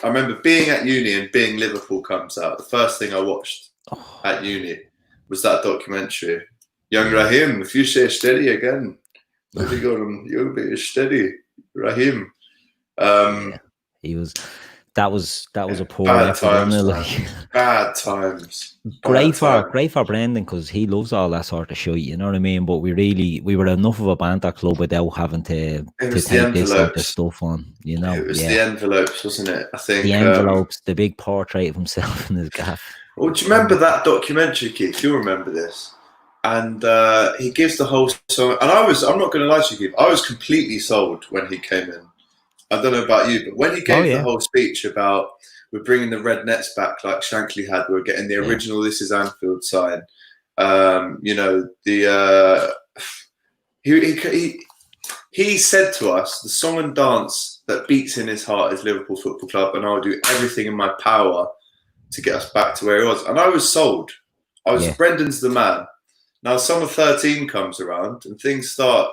remember being at uni and Being Liverpool comes out. The first thing I watched at uni was that documentary. Young Raheem, if you say steady again, you'll be steady, Raheem. That was a poor bad effort, times, bad times. Great for Brendan, because he loves all that sort of shit, you know what I mean? But we were enough of a banter club without having to take this sort of stuff on, you know. It was the envelopes, wasn't it? I think the envelopes, the big portrait of himself in his gaff. Well, do you remember that documentary, Keith? You'll remember this. And he gives the whole song, and I'm not going to lie to you, Keith, I was completely sold when he came in. I don't know about you, but when he gave the whole speech about we're bringing the red nets back like Shankly had, we're getting the original This Is Anfield sign. He said to us, the song and dance that beats in his heart is Liverpool Football Club, and I'll do everything in my power to get us back to where he was. And I was sold. Brendan's the man. Now summer 13 comes around and things start.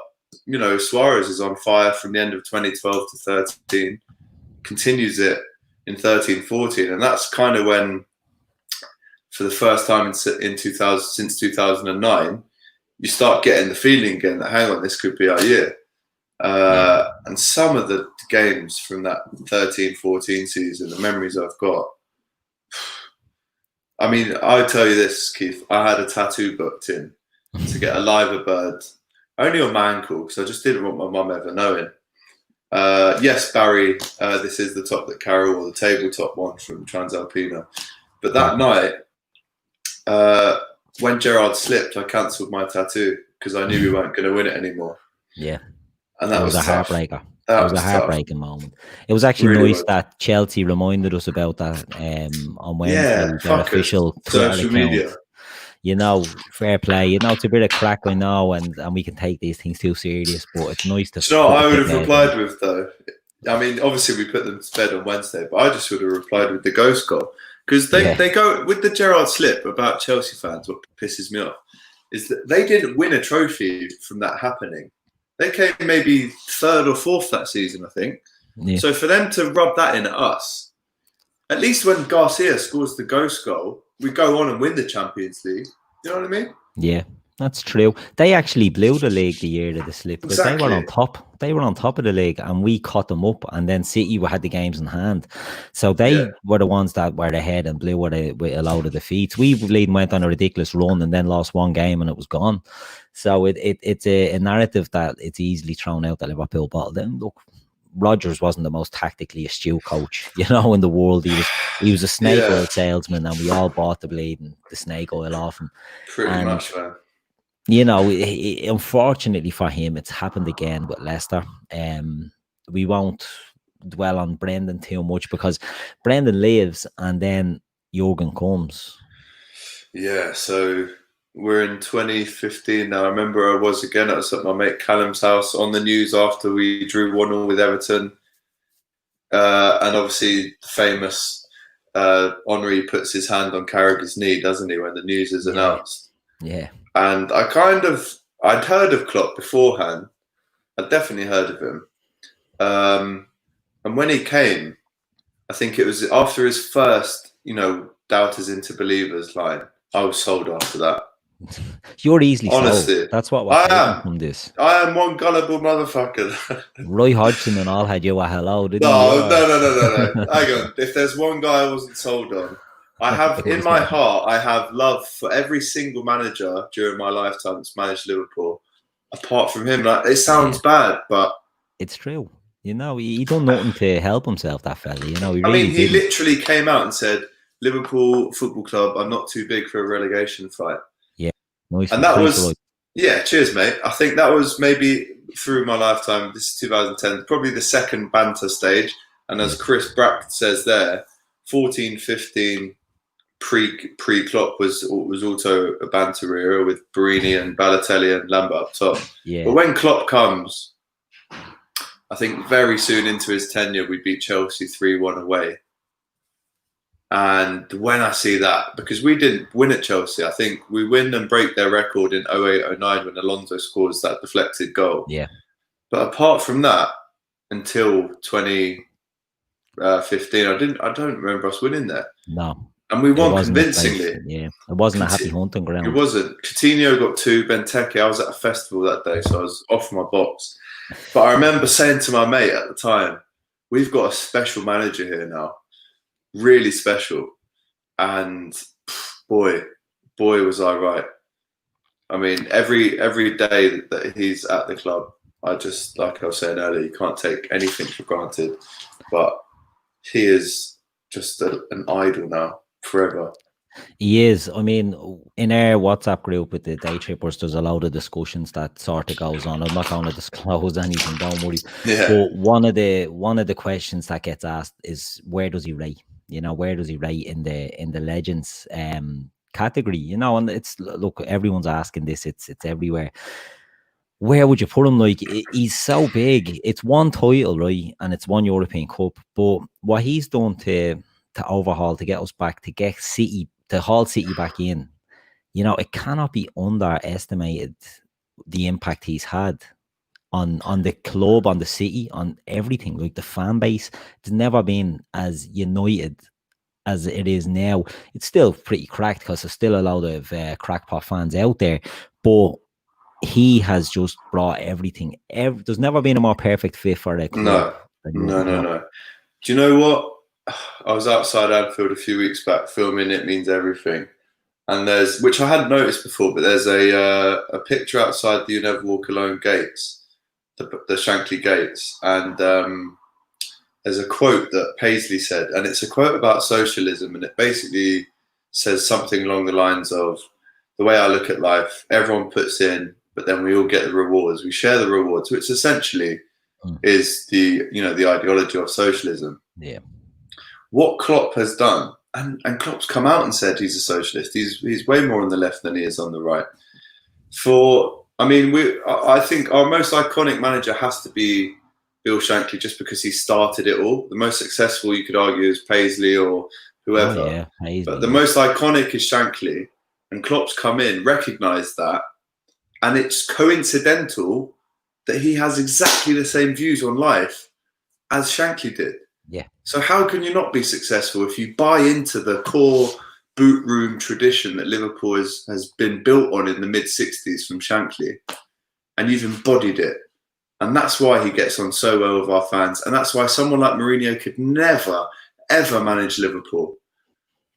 Suarez is on fire from the end of 2012 to 13, continues it in 13-14, and that's kind of when, for the first time in 2000 since 2009, you start getting the feeling again that hang on, this could be our year. And some of the games from that 13-14 season, the memories I've got. I mean, I tell you this, Keith, I had a tattoo booked in to get a liver bird. Only on my ankle, because I just didn't want my mum ever knowing. Yes, Barry, this is the top that Carragher wore, the tabletop one from Transalpina. But that night, when Gerrard slipped, I cancelled my tattoo because I knew we weren't going to win it anymore. Yeah. And that was a tough. heartbreaker. That was a heartbreaking moment. It was actually really nice that Chelsea reminded us about that on Wednesday. Their official social media. Fair play. It's a bit of crack, I know, and we can take these things too serious, but it's nice to. Do you know what I would have replied with, though? I mean, obviously we put them to bed on Wednesday, but I just would have replied with the ghost goal. Because they go with the Gerrard slip about Chelsea fans. What pisses me off is that they didn't win a trophy from that happening. They came maybe third or fourth that season, I think. Yeah. So for them to rub that in at us, at least when Garcia scores the ghost goal, we go on and win the Champions League. You know what I mean? Yeah, that's true. They actually blew the league the year of the slip. Exactly. They were on top. They were on top of the league, and we caught them up. And then City had the games in hand, so they were the ones that were ahead and blew with a load of defeats. We went on a ridiculous run and then lost one game, and it was gone. So it's a narrative that it's easily thrown out that Liverpool bottled. Then look, Rodgers wasn't the most tactically astute coach, in the world. He was a snake oil salesman, and we all bought the snake oil off him. Pretty much, man. Unfortunately for him, it's happened again with Leicester. We won't dwell on Brendan too much because Brendan leaves and then Jurgen comes. Yeah, so we're in 2015 now. I remember I was at my mate Callum's house on the news after we drew 1-1 with Everton. And obviously the famous Henry puts his hand on Carragher's knee, doesn't he, when the news is announced? Yeah. And I'd heard of Klopp beforehand. I'd definitely heard of him. And when he came, I think it was after his first, doubters into believers line, I was sold after that. You're easily honestly sold. That's what we're taking from this. I am one gullible motherfucker. Roy Hodgson and all had you a hello, didn't you? No. Hang on. If there's one guy I wasn't sold on, I have in my heart, I have love for every single manager during my lifetime that's managed Liverpool. Apart from him, it sounds bad, but it's true. He done nothing to help himself, that fella. He literally came out and said, Liverpool Football Club are not too big for a relegation fight. Yeah, nice. And that was, yeah, cheers, mate. I think that was maybe through my lifetime, this is 2010, probably the second banter stage. And as Chris Brack says there, 14, 15 pre-Klopp was also a banter era with Barini and Balotelli and Lambert up top. Yeah. But when Klopp comes, I think very soon into his tenure, we beat Chelsea 3-1 away. And when I see that, because we didn't win at Chelsea, I think we win and break their record in 08-09 when Alonso scores that deflected goal. Yeah. But apart from that, until 2015, I don't remember us winning there. No. And we won convincingly. Yeah. It wasn't a happy hunting ground. It wasn't. Coutinho got 2, Benteke. I was at a festival that day, so I was off my box. But I remember saying to my mate at the time, we've got a special manager here now. Really special. And boy was I right. I mean, every day that he's at the club, I just, like I was saying earlier, you can't take anything for granted. But he is just an idol now, forever. He is. I mean, in our WhatsApp group with the Daytrippers, there's a lot of discussions that sort of goes on. I'm not going to disclose anything, don't worry. Yeah. But one of the questions that gets asked is, where does he rate? You know, where does he rate in the legends category? You know, and it's, look, everyone's asking this. It's everywhere. Where would you put him? Like, he's so big. It's one title, right? And it's one European Cup. But what he's done to overhaul, to get us back, to get City, to haul City back in, you know, it cannot be underestimated, the impact he's had on the club, on the city, on everything. Like, the fan base, it's never been as united as it is now. It's still pretty cracked because there's still a lot of crackpot fans out there, but he has just brought everything. There's never been a more perfect fit for a club. No. Do you know what? I was outside Anfield a few weeks back filming It Means Everything, and there's, which I hadn't noticed before, but there's a picture outside the You Never Walk Alone gates, the Shankly gates, and there's a quote that Paisley said, and it's a quote about socialism, and it basically says something along the lines of, the way I look at life, everyone puts in, but then we all get the rewards. We share the rewards, which essentially is the ideology of socialism. Yeah. What Klopp has done, and Klopp's come out and said he's a socialist. He's way more on the left than he is on the right. I think our most iconic manager has to be Bill Shankly, just because he started it all. The most successful, you could argue, is Paisley or whoever. Oh, yeah, Paisley. But the most iconic is Shankly, and Klopp's come in, recognised that, and it's coincidental that he has exactly the same views on life as Shankly did. Yeah. So how can you not be successful if you buy into the core boot room tradition that Liverpool has been built on in the mid-60s from Shankly, and you've embodied it? And that's why he gets on so well with our fans. And that's why someone like Mourinho could never, ever manage Liverpool.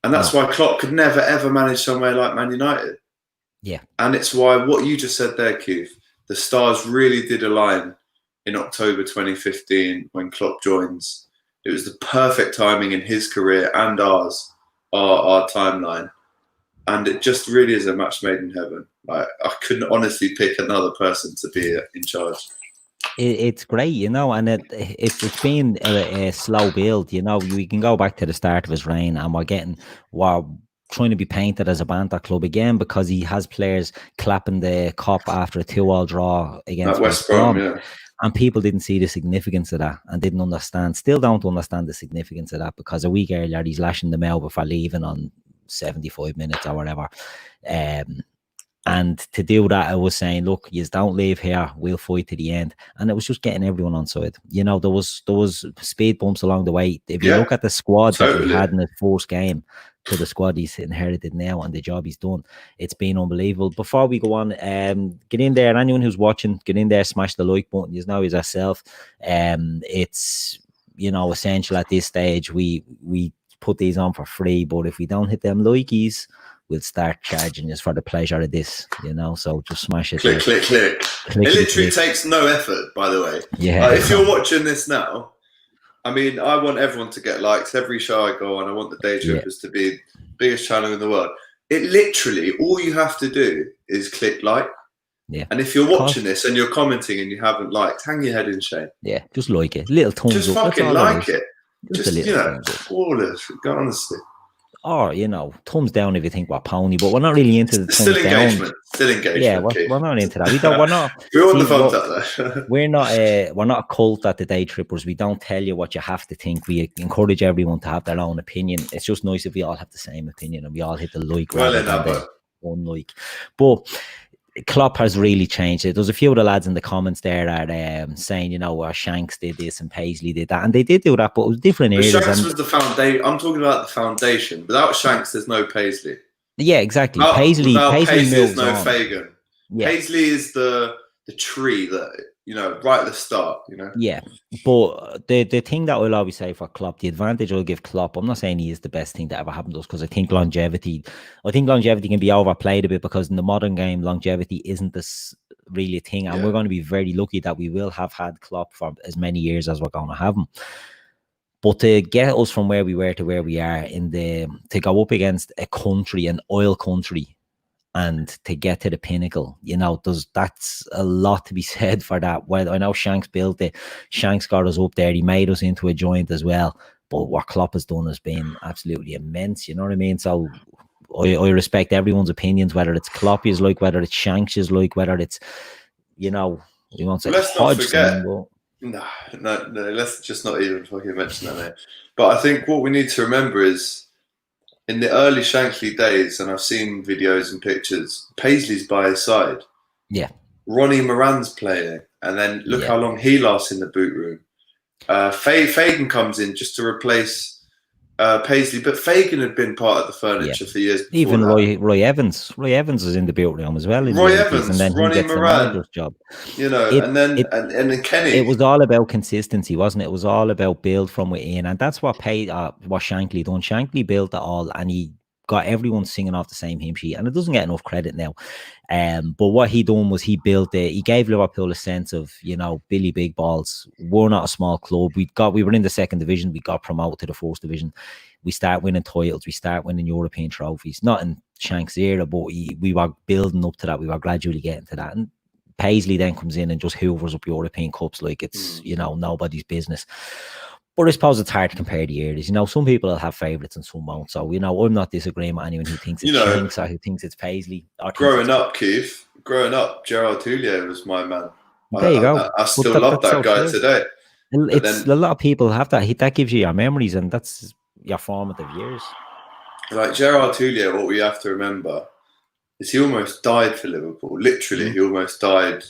And that's why Klopp could never, ever manage somewhere like Man United. Yeah. And it's why what you just said there, Keith, the stars really did align in October 2015 when Klopp joins. It was the perfect timing in his career and ours, our timeline. And it just really is a match made in heaven. I couldn't honestly pick another person to be in charge. It's great, you know, and it's been a slow build. You know, we can go back to the start of his reign, and we're trying to be painted as a banter club again because he has players clapping the cup after a 2-2 draw against West Brom, yeah. And people didn't see the significance of that and didn't understand, still don't understand the significance of that, because a week earlier he's lashing them out before leaving on 75 minutes or whatever. And to do that, I was saying, look, you don't leave here, we'll fight to the end. And it was just getting everyone on side. You know, there was speed bumps along the way. If you look at the squad that he had in the first game to the squad he's inherited now and the job he's done, it's been unbelievable. Before we go on, get in there, anyone who's watching, get in there, smash the like button. You know, as yourself. It's, you know, essential at this stage. We put these on for free, but if we don't hit them likeys, we'll start charging us for the pleasure of this, you know. So just smash it. Click. It literally takes no effort, by the way. Yeah. If you're watching this now, I mean, I want everyone to get likes. Every show I go on, I want the Daytrippers to be the biggest channel in the world. It literally, all you have to do is click like. Yeah. And if you're watching this and you're commenting and you haven't liked, hang your head in shame. Yeah, just like it. Little thumbs just up. Just fucking like it. Just a little thumbs up. Flawless, honestly. Or, thumbs down if you think we're pony, but we're not really into the thumbs down. Still engagement. Yeah, we're not into that. We're not. We're on the thumbs up there. we're not a cult at the Daytrippers. We don't tell you what you have to think. We encourage everyone to have their own opinion. It's just nice if we all have the same opinion and we all hit the like rather than the unlike. But Klopp has really changed it. There's a few of the lads in the comments there that saying, Shanks did this and Paisley did that, and they did do that, but it was different areas. Shanks was the foundation. I'm talking about the foundation. Without Shanks, there's no Paisley. Yeah, exactly. Paisley there's no on. Fagan. Yeah. Paisley is the tree that right at the start. Yeah, but the thing that I'll always say for Klopp, the advantage I'll give Klopp, I'm not saying he is the best thing that ever happened to us, because I think longevity can be overplayed a bit, because in the modern game, longevity isn't this really a thing, and we're going to be very lucky that we will have had Klopp for as many years as we're going to have him. But to get us from where we were to where we are to go up against a country, an oil country, and to get to the pinnacle, that's a lot to be said for that. Well, I know Shanks built it. Shanks got us up there. He made us into a joint as well. But what Klopp has done has been absolutely immense. You know what I mean? So I respect everyone's opinions, whether it's Klopp is like, whether it's Shanks is like, whether it's, we won't say Hodgson. No, let's just not even fucking mention that, mate. But I think what we need to remember is, in the early Shankly days, and I've seen videos and pictures, Paisley's by his side. Yeah. Ronnie Moran's playing. And then look how long he lasts in the boot room. Fagan comes in just to replace Paisley. But Fagan had been part of the furniture for years before. Even Roy Evans. Roy Evans was in the boot room as well. Roy Evans, and then Ronnie he gets Moran, the manager's job. And then Kenny. It was all about consistency, wasn't it? It was all about build from within. And that's what Shankly done. Shankly built it all, and he got everyone singing off the same hymn sheet, and it doesn't get enough credit now. But what he done was he built it. He gave Liverpool a sense of, Billy Big Balls. We're not a small club. We were in the second division. We got promoted to the first division. We start winning titles. We start winning European trophies. Not in Shanks' era, but we were building up to that. We were gradually getting to that. And Paisley then comes in and just hoovers up European cups like it's, nobody's business. But I suppose it's hard to compare the eras. Some people will have favourites and some won't. So, I'm not disagreeing with anyone who thinks it's Shanks or who thinks it's Paisley. Growing up, Gerard Houllier was my man. There you go. I still love that guy today. A lot of people have that. That gives you your memories, and that's your formative years. Like Gerard Houllier, what we have to remember is he almost died for Liverpool. Literally, he almost died.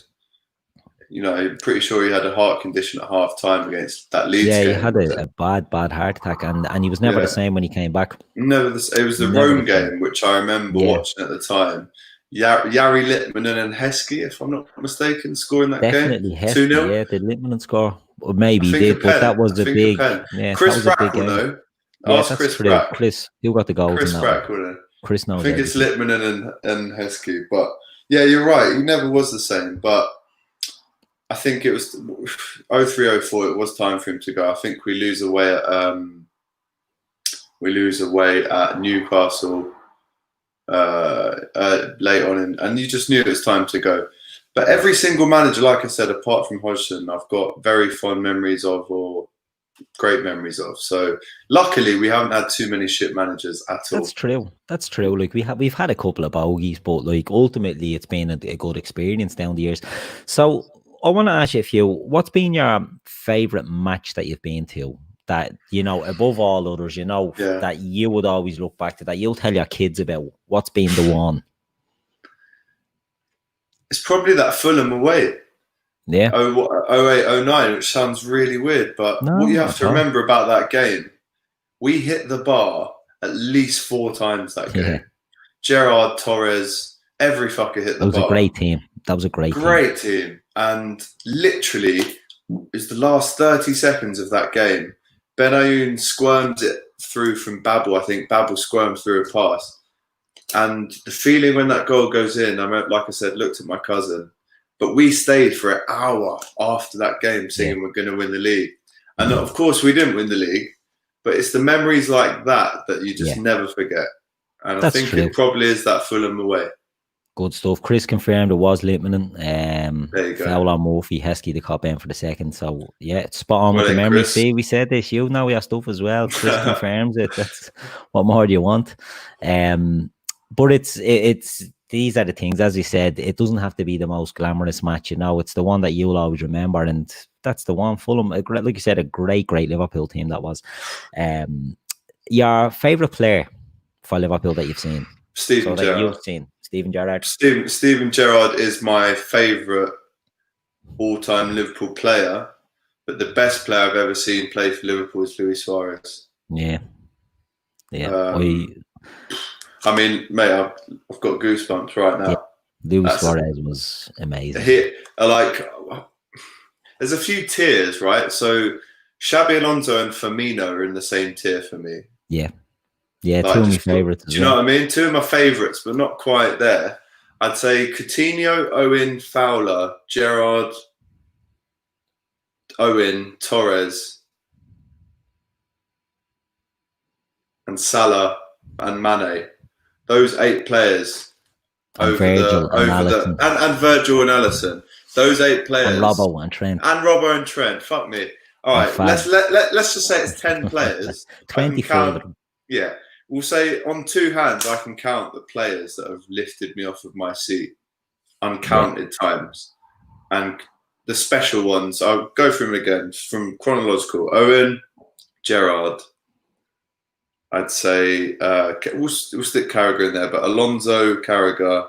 I'm pretty sure he had a heart condition at half time against that Leeds game. Yeah, he had a bad heart attack, and he was never the same when he came back. Never. It was the Rome game, which I remember watching at the time. Jari Litmanen and Heskey, if I'm not mistaken, scoring that Definitely game. Heskey, 2-0. Yeah, did Litmanen score? Or maybe he did, but that was a big. Yeah, Chris Brack will know. Ask Chris Brack. Chris, who got the goals? Chris Brack will know. Chris knows. I think it's Litmanen and Heskey, but yeah, you're right. He never was the same, but I think it was 03-04. It was time for him to go. I think we lose away at Newcastle late on, and you just knew it was time to go. But every single manager, like I said, apart from Hodgson, I've got very fond memories of, or great memories of. So luckily, we haven't had too many shit managers at all. That's true. Like we've had a couple of bogeys, but like ultimately, it's been a good experience down the years. So I want to ask you a few. What's been your favourite match that you've been to? That, above all others, that you would always look back to, that you'll tell your kids about. What's been the one? It's probably that Fulham away. Yeah. 08-09, which sounds really weird, but what you have to remember about that game, we hit the bar at least 4 times that game. Yeah. Gerrard, Torres, every fucker hit the bar. That was a great team. That was a great team. And literally, it's the last 30 seconds of that game. Benayoun squirmed it through from Babel. I think Babel squirmed through a pass. And the feeling when that goal goes in, like I said, looked at my cousin. But we stayed for an hour after that game singing we're going to win the league. And of course, we didn't win the league, but it's the memories like that you just never forget. And I think it probably is that Fulham away. Good stuff. Chris confirmed it was Litmanen. There you go. Foul on Murphy, Heskey the cop in for the second. So yeah, it's spot on with the memory. Chris. See, we said this. You know your stuff as well. Chris confirms it. That's what more do you want? But it's these are the things, as you said. It doesn't have to be the most glamorous match. You know, it's the one that you'll always remember, and that's the one. Fulham, like you said, a great Liverpool team that was. Your favourite player for Liverpool that you've seen? Steven Gerrard. You've seen Steven Gerrard. Steven Gerrard is my favourite all-time Liverpool player, but the best player I've ever seen play for Liverpool is Luis Suarez. Yeah. I mean, mate, I've got goosebumps right now. Yeah. Luis Suarez was amazing. There's a few tiers, right? So Xabi Alonso and Firmino are in the same tier for me. Yeah. Yeah, two of my favourites. Do you know what I mean? Two of my favourites, but not quite there. I'd say Coutinho, Owen, Fowler, Gerrard, Owen, Torres, and Salah and Mane. Those 8 players and Virgil and Alisson. Those 8 players. And Robbo and Trent. Fuck me. All right, let's just say it's 10 players. 24 of them. Yeah. We'll say on 2 hands, I can count the players that have lifted me off of my seat uncounted times. And the special ones, I'll go through them again from chronological. Owen, Gerrard. I'd say we'll stick Carragher in there, but Alonso, Carragher,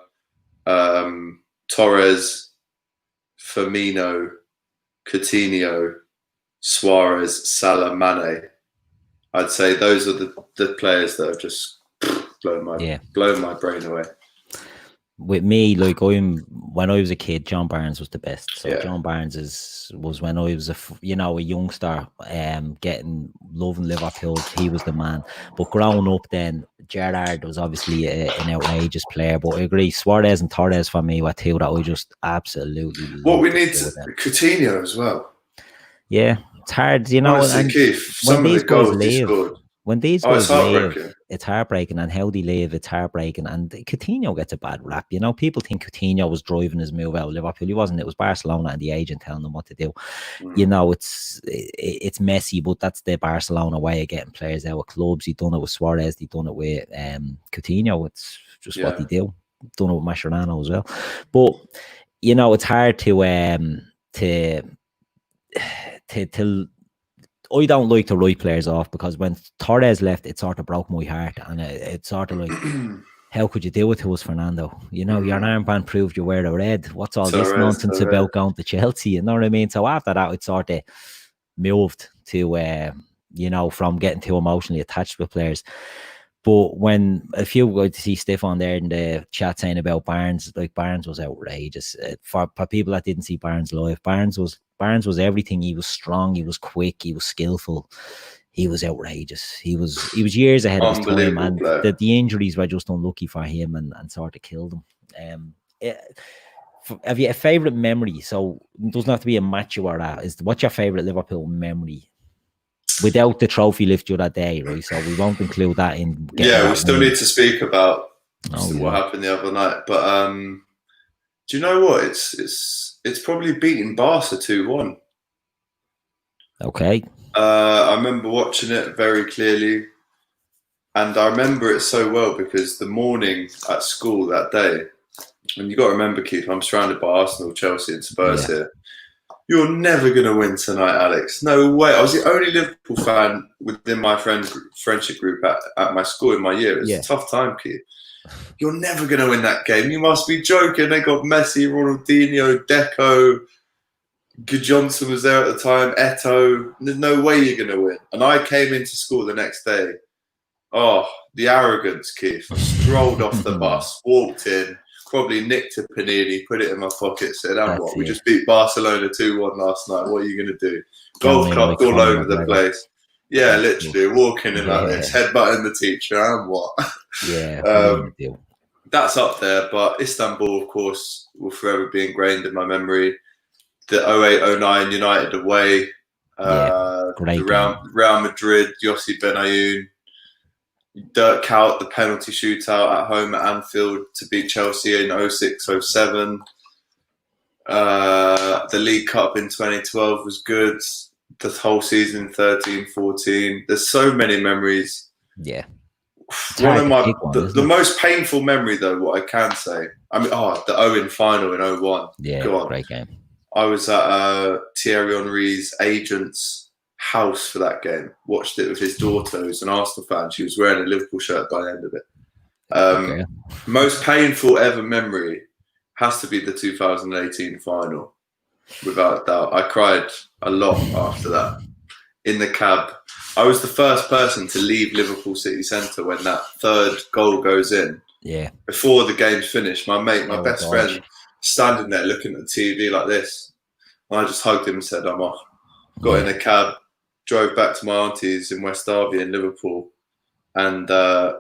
Torres, Firmino, Coutinho, Suarez, Salah, Mane. I'd say those are the players that have just blown my brain away. With me, like when I was a kid, John Barnes was the best. So John Barnes was when I was a youngster, loving Liverpool. He was the man. But growing up, then Gerrard was obviously an outrageous player. But I agree, Suarez and Torres for me were two that I just absolutely. What we need to Coutinho as well. Yeah, it's hard, you know. Honestly, Keith, some of the goals he scored. When these guys leave, it's heartbreaking, and how they leave, it's heartbreaking. And Coutinho gets a bad rap. You know, people think Coutinho was driving his move out of Liverpool. He wasn't. It was Barcelona and the agent telling them what to do. You know, it's messy, but that's the Barcelona way of getting players out of clubs. He done it with Suarez. He done it with Coutinho. It's just what they do. Done it with Mascherano as well. But you know, it's hard to I don't like to write players off, because when Torres left, it sort of broke my heart, and it's sort of like, how could you do it to us, Fernando? You know, your armband proved you wear the red. What's all this nonsense about going to Chelsea? You know what I mean? So after that, it sort of moved to, you know, from getting too emotionally attached with players. But when a few go to see Stefan there in the chat saying about Barnes, like Barnes was outrageous. For people that didn't see Barnes live, Barnes was everything. He was strong, he was quick, he was skillful, he was outrageous. He was years ahead of his time, and the injuries were just unlucky for him and sort of killed him. Have you a favourite memory? So it doesn't have to be a match you were at. What's your favourite Liverpool memory? Without the trophy lift you that day, right? So we won't include that in. We still need to speak about what happened the other night. But do you know what? It's probably beating Barca 2-1. Okay. I remember watching it very clearly, and I remember it so well because the morning at school that day, and you got to remember, Keith, I'm surrounded by Arsenal, Chelsea, and Spurs here. You're never going to win tonight, Alex. No way. I was the only Liverpool fan within my friendship group at my school in my year. It was a tough time, Keith. You're never going to win that game. You must be joking. They got Messi, Ronaldinho, Deco, Johnson was there at the time, Eto'o. There's no way you're going to win. And I came into school the next day. Oh, the arrogance, Keith. I strolled off the bus, walked in, probably nicked a panini, put it in my pocket, said, what? We just beat Barcelona 2-1 last night. What are you going to do? Golf clubs all over the place. Yeah, literally, walking in like this, headbutting the teacher, and what? That's up there, but Istanbul, of course, will forever be ingrained in my memory. The 08-09 United away, Great the Real Madrid, Yossi Benayoun, Dirk Kuyt, the penalty shootout at home at Anfield to beat Chelsea in 06-07. The League Cup in 2012 was good. The whole season 13-14. There's so many memories. Yeah. One of the most painful memory, though, what I can say, the Owen final in 01. Yeah, great game. I was at Thierry Henry's agent's house for that game. Watched it with his daughter, who's an Arsenal fan. She was wearing a Liverpool shirt by the end of it. Most painful ever memory has to be the 2018 final, without doubt. I cried a lot after that in the cab. I was the first person to leave Liverpool City Centre when that third goal goes in. Yeah. Before the game's finished, my best friend, standing there looking at the TV like this. And I just hugged him and said, I'm off. Got in a cab, drove back to my auntie's in West Derby in Liverpool. And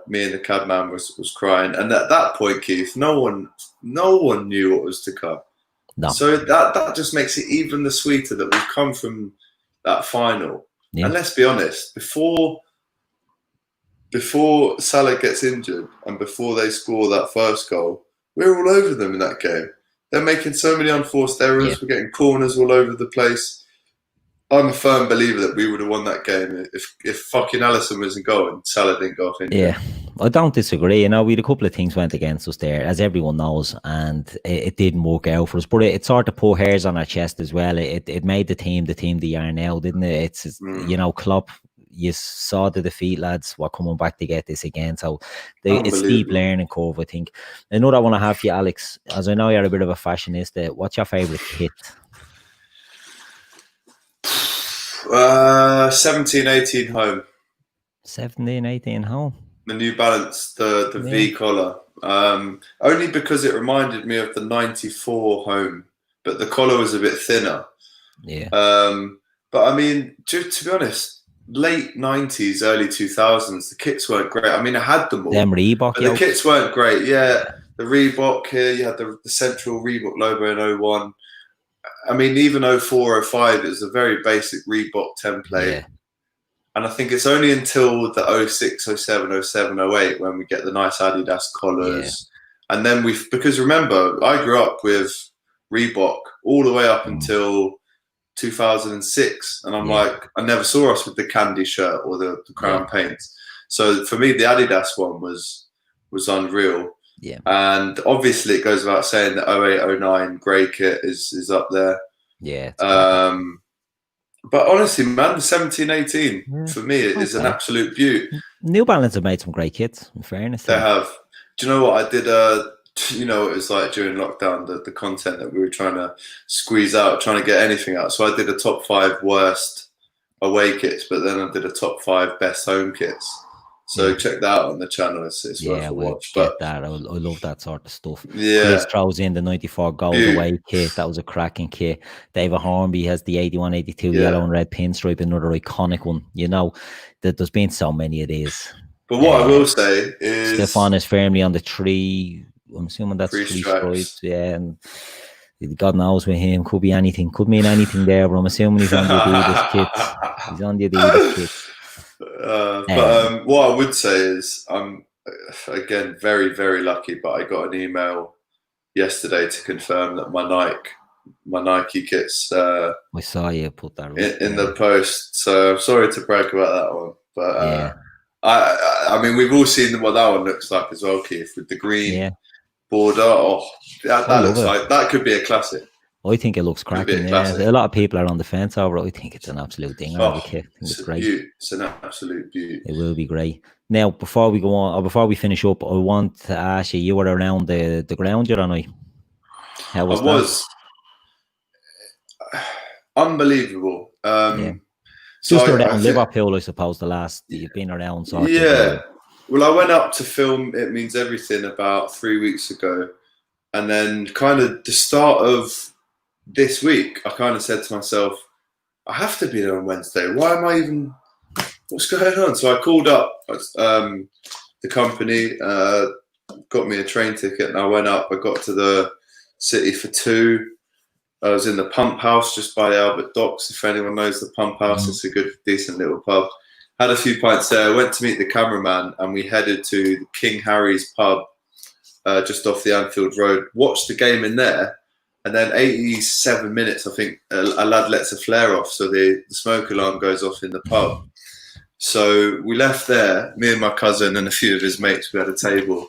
me and the cabman was crying. And at that point, Keith, no one knew what was to come. No. So that just makes it even the sweeter that we've come from that final. Yeah. And let's be honest, before Salah gets injured and before they score that first goal, we're all over them in that game. They're making so many unforced errors. Yeah. We're getting corners all over the place. I'm a firm believer that we would have won that game if fucking Alisson wasn't going, Salah didn't go off injured. Yeah, I don't disagree. You know, we had a couple of things went against us there, as everyone knows, and it didn't work out for us. But it sort of put hairs on our chest as well. It made the team they are now, didn't it? You know, Klopp, you saw the defeat, lads, were coming back to get this again. So it's a steep learning curve, I think. Another one I have for you, Alex, as I know you're a bit of a fashionista, what's your favourite kit? 17-18 home. 17-18 home. The New Balance, the V collar. Only because it reminded me of the 94 home, but the collar was a bit thinner. Yeah. But I mean, to be honest, late 90s, early 2000s, the kits weren't great. I mean, I had them all. Them Reebok, but the kits weren't great. Yeah, the Reebok here, you had the central Reebok logo in 01. I mean, even 04, 05, it was a very basic Reebok template. Yeah. And I think it's only until the 06, 07, 07, 08 when we get the nice Adidas collars. Yeah. And then because remember, I grew up with Reebok all the way up until 2006. And I'm like, I never saw us with the candy shirt or the crown paints. So for me, the Adidas one was unreal. Yeah. And obviously it goes without saying that 08, 09 grey kit is up there. Yeah. But honestly, man, the 17-18 for me is an absolute beaut. New Balance have made some great kits, in fairness. They have. Do you know what I did? You know, it was like during lockdown, the content that we were trying to squeeze out, trying to get anything out. So I did a top 5 worst away kits, but then I did a top 5 best home kits. So check that out on the channel. It's worth a watch. But that. I love that sort of stuff. Yeah. Chris throws in the 94 gold away kit. That was a cracking kit. David Hornby has the 81-82 yellow and red pinstripe, another iconic one. You know, there's been so many of these. But what I will say is Stefan is firmly on the 3. I'm assuming that's 3 stripes. Yeah, and God knows with him, could be anything, could mean anything there. But I'm assuming he's on the Adidas kit. He's on the Adidas kit. But what I would say is I'm again very, very lucky, but I got an email yesterday to confirm that my Nike kits I saw you put that in the post, so I'm sorry to brag about that one, but I mean, we've all seen what that one looks like as well, Keith, with the green border. That looks like that could be a classic. I think it looks cracking. A lot of people are on the fence over it. I think it's an absolute thing. I think it's great. It's an absolute beauty. It will be great. Now, before we go on, or before we finish up, I want to ask you, you were around the ground the other night. How was that? I was. Unbelievable. So just around Liverpool, I suppose, you've been around. So well, I went up to film It Means Everything about 3 weeks ago. And then kind of the start of this week, I kind of said to myself, I have to be there on Wednesday. Why am I even, what's going on? So I called up the company, got me a train ticket, and I went up. I got to the city for 2. I was in the Pump House just by the Albert Docks. If anyone knows the Pump House, it's a good, decent little pub. Had a few pints there. Went to meet the cameraman, and we headed to King Harry's pub just off the Anfield Road. Watched the game in there, and then 87 minutes, I think, a lad lets a flare off, so the smoke alarm goes off in the pub. So we left there, me and my cousin and a few of his mates. We had a table.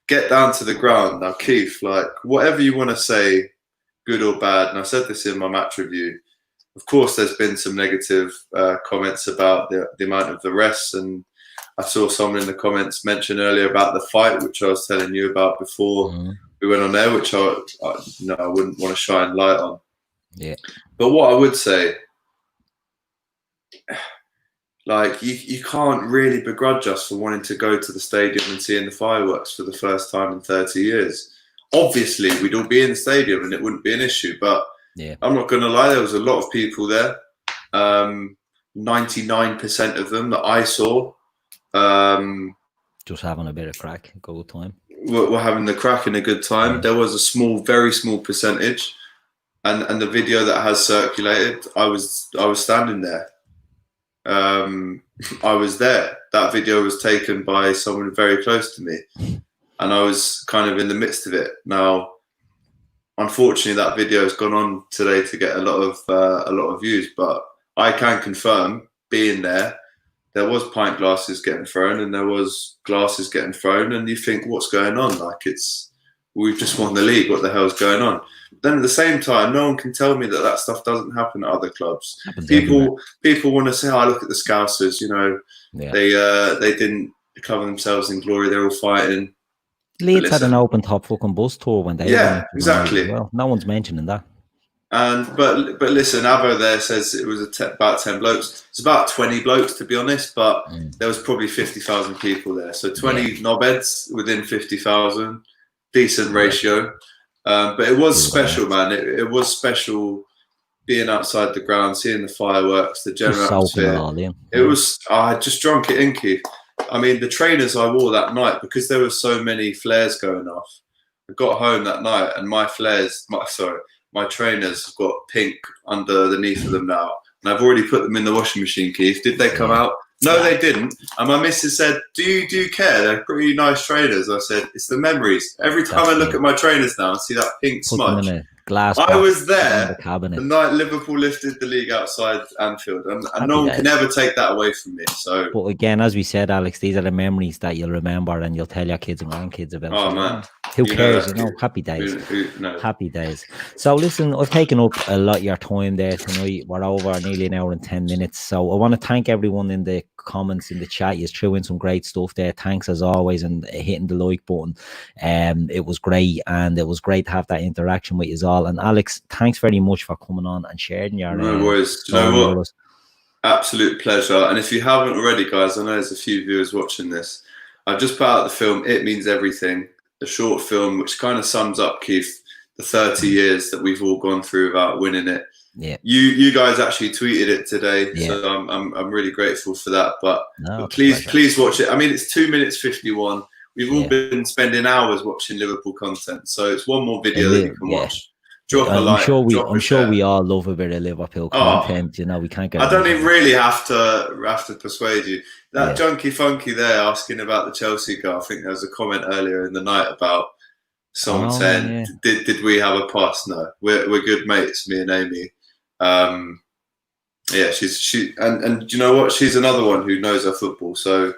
Get down to the ground. Now, Keith, like, whatever you want to say, good or bad, and I said this in my match review, of course there's been some negative comments about the amount of the rests, and I saw someone in the comments mention earlier about the fight, which I was telling you about before we went on there, which I wouldn't want to shine light on. Yeah. But what I would say, like, you can't really begrudge us for wanting to go to the stadium and seeing the fireworks for the first time in 30 years. Obviously, we'd all be in the stadium and it wouldn't be an issue, but I'm not going to lie, there was a lot of people there. 99% of them that I saw. Just having a bit of crack, good time. We're having the crack and a good time. Yeah. There was a small, very small percentage. And the video that has circulated, I was standing there. I was there. That video was taken by someone very close to me, and I was kind of in the midst of it. Now, unfortunately, that video has gone on today to get a lot of views, but I can confirm, being there was pint glasses getting thrown and there was glasses getting thrown, and you think, what's going on? Like, we've just won the league. What the hell's going on? Then at the same time, no one can tell me that stuff doesn't happen at other clubs. People want to say, "Oh, look at the Scousers." You know, they didn't cover themselves in glory. They're all fighting. Leeds had an open top fucking bus tour when they exactly. Well, no one's mentioning that. And but listen, Avo there says it was about 10 blokes. It's about 20 blokes, to be honest, but there was probably 50,000 people there. So 20 knobheads within 50,000, decent ratio. But it was special, man. It was special being outside the ground, seeing the fireworks, the general atmosphere. It was. I just drunk it in, Keith. I mean, the trainers I wore that night, because there were so many flares going off. I got home that night and my trainers have got pink underneath of them now, and I've already put them in the washing machine. Keith, did they come out? No, they didn't. And my missus said, do you care? They're pretty nice trainers. I said, it's the memories. Every time I look at my trainers now and see that pink smudge. I was there the night Liverpool lifted the league outside Anfield, and no one can ever take that away from me. So, but again, as we said, Alex, these are the memories that you'll remember and you'll tell your kids and grandkids about. Oh, man. Who cares? Happy days. Happy days. So listen, I've taken up a lot of your time there tonight. We're over nearly an hour and 10 minutes. So I want to thank everyone in the comments, in the chat. You threw in some great stuff there. Thanks as always, and hitting the like button. It was great, and it was great to have that interaction with you all. And Alex, thanks very much for coming on and sharing your no worries. Do you know what? Absolute pleasure. And if you haven't already, guys, I know there's a few viewers watching this. I've just put out the film It Means Everything, a short film which kind of sums up, Keith, the 30 years that we've all gone through without winning it. Yeah, you guys actually tweeted it today, so I'm really grateful for that. But please watch it. I mean, it's 2 minutes 51. We've all been spending hours watching Liverpool content, so it's one more video that you can watch. Drop a like. I'm sure we all love a bit of Liverpool content. You know, we can't get. I don't even really have to persuade you. That Junkie Funky there asking about the Chelsea goal. I think there was a comment earlier in the night about someone saying, "Did we have a pass?" No, we're good mates, me and Amy. She and you know what? She's another one who knows her football. So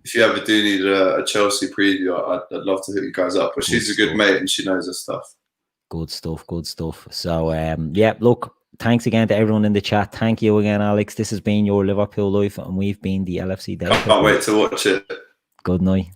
if you ever do need a Chelsea preview, I'd love to hit you guys up. But she's a good mate and she knows her stuff. Good stuff. So look, thanks again to everyone in the chat. Thank you again, Alex. This has been your Liverpool Life, and we've been the LFC Daytrippers. I can't wait to watch it. Good night.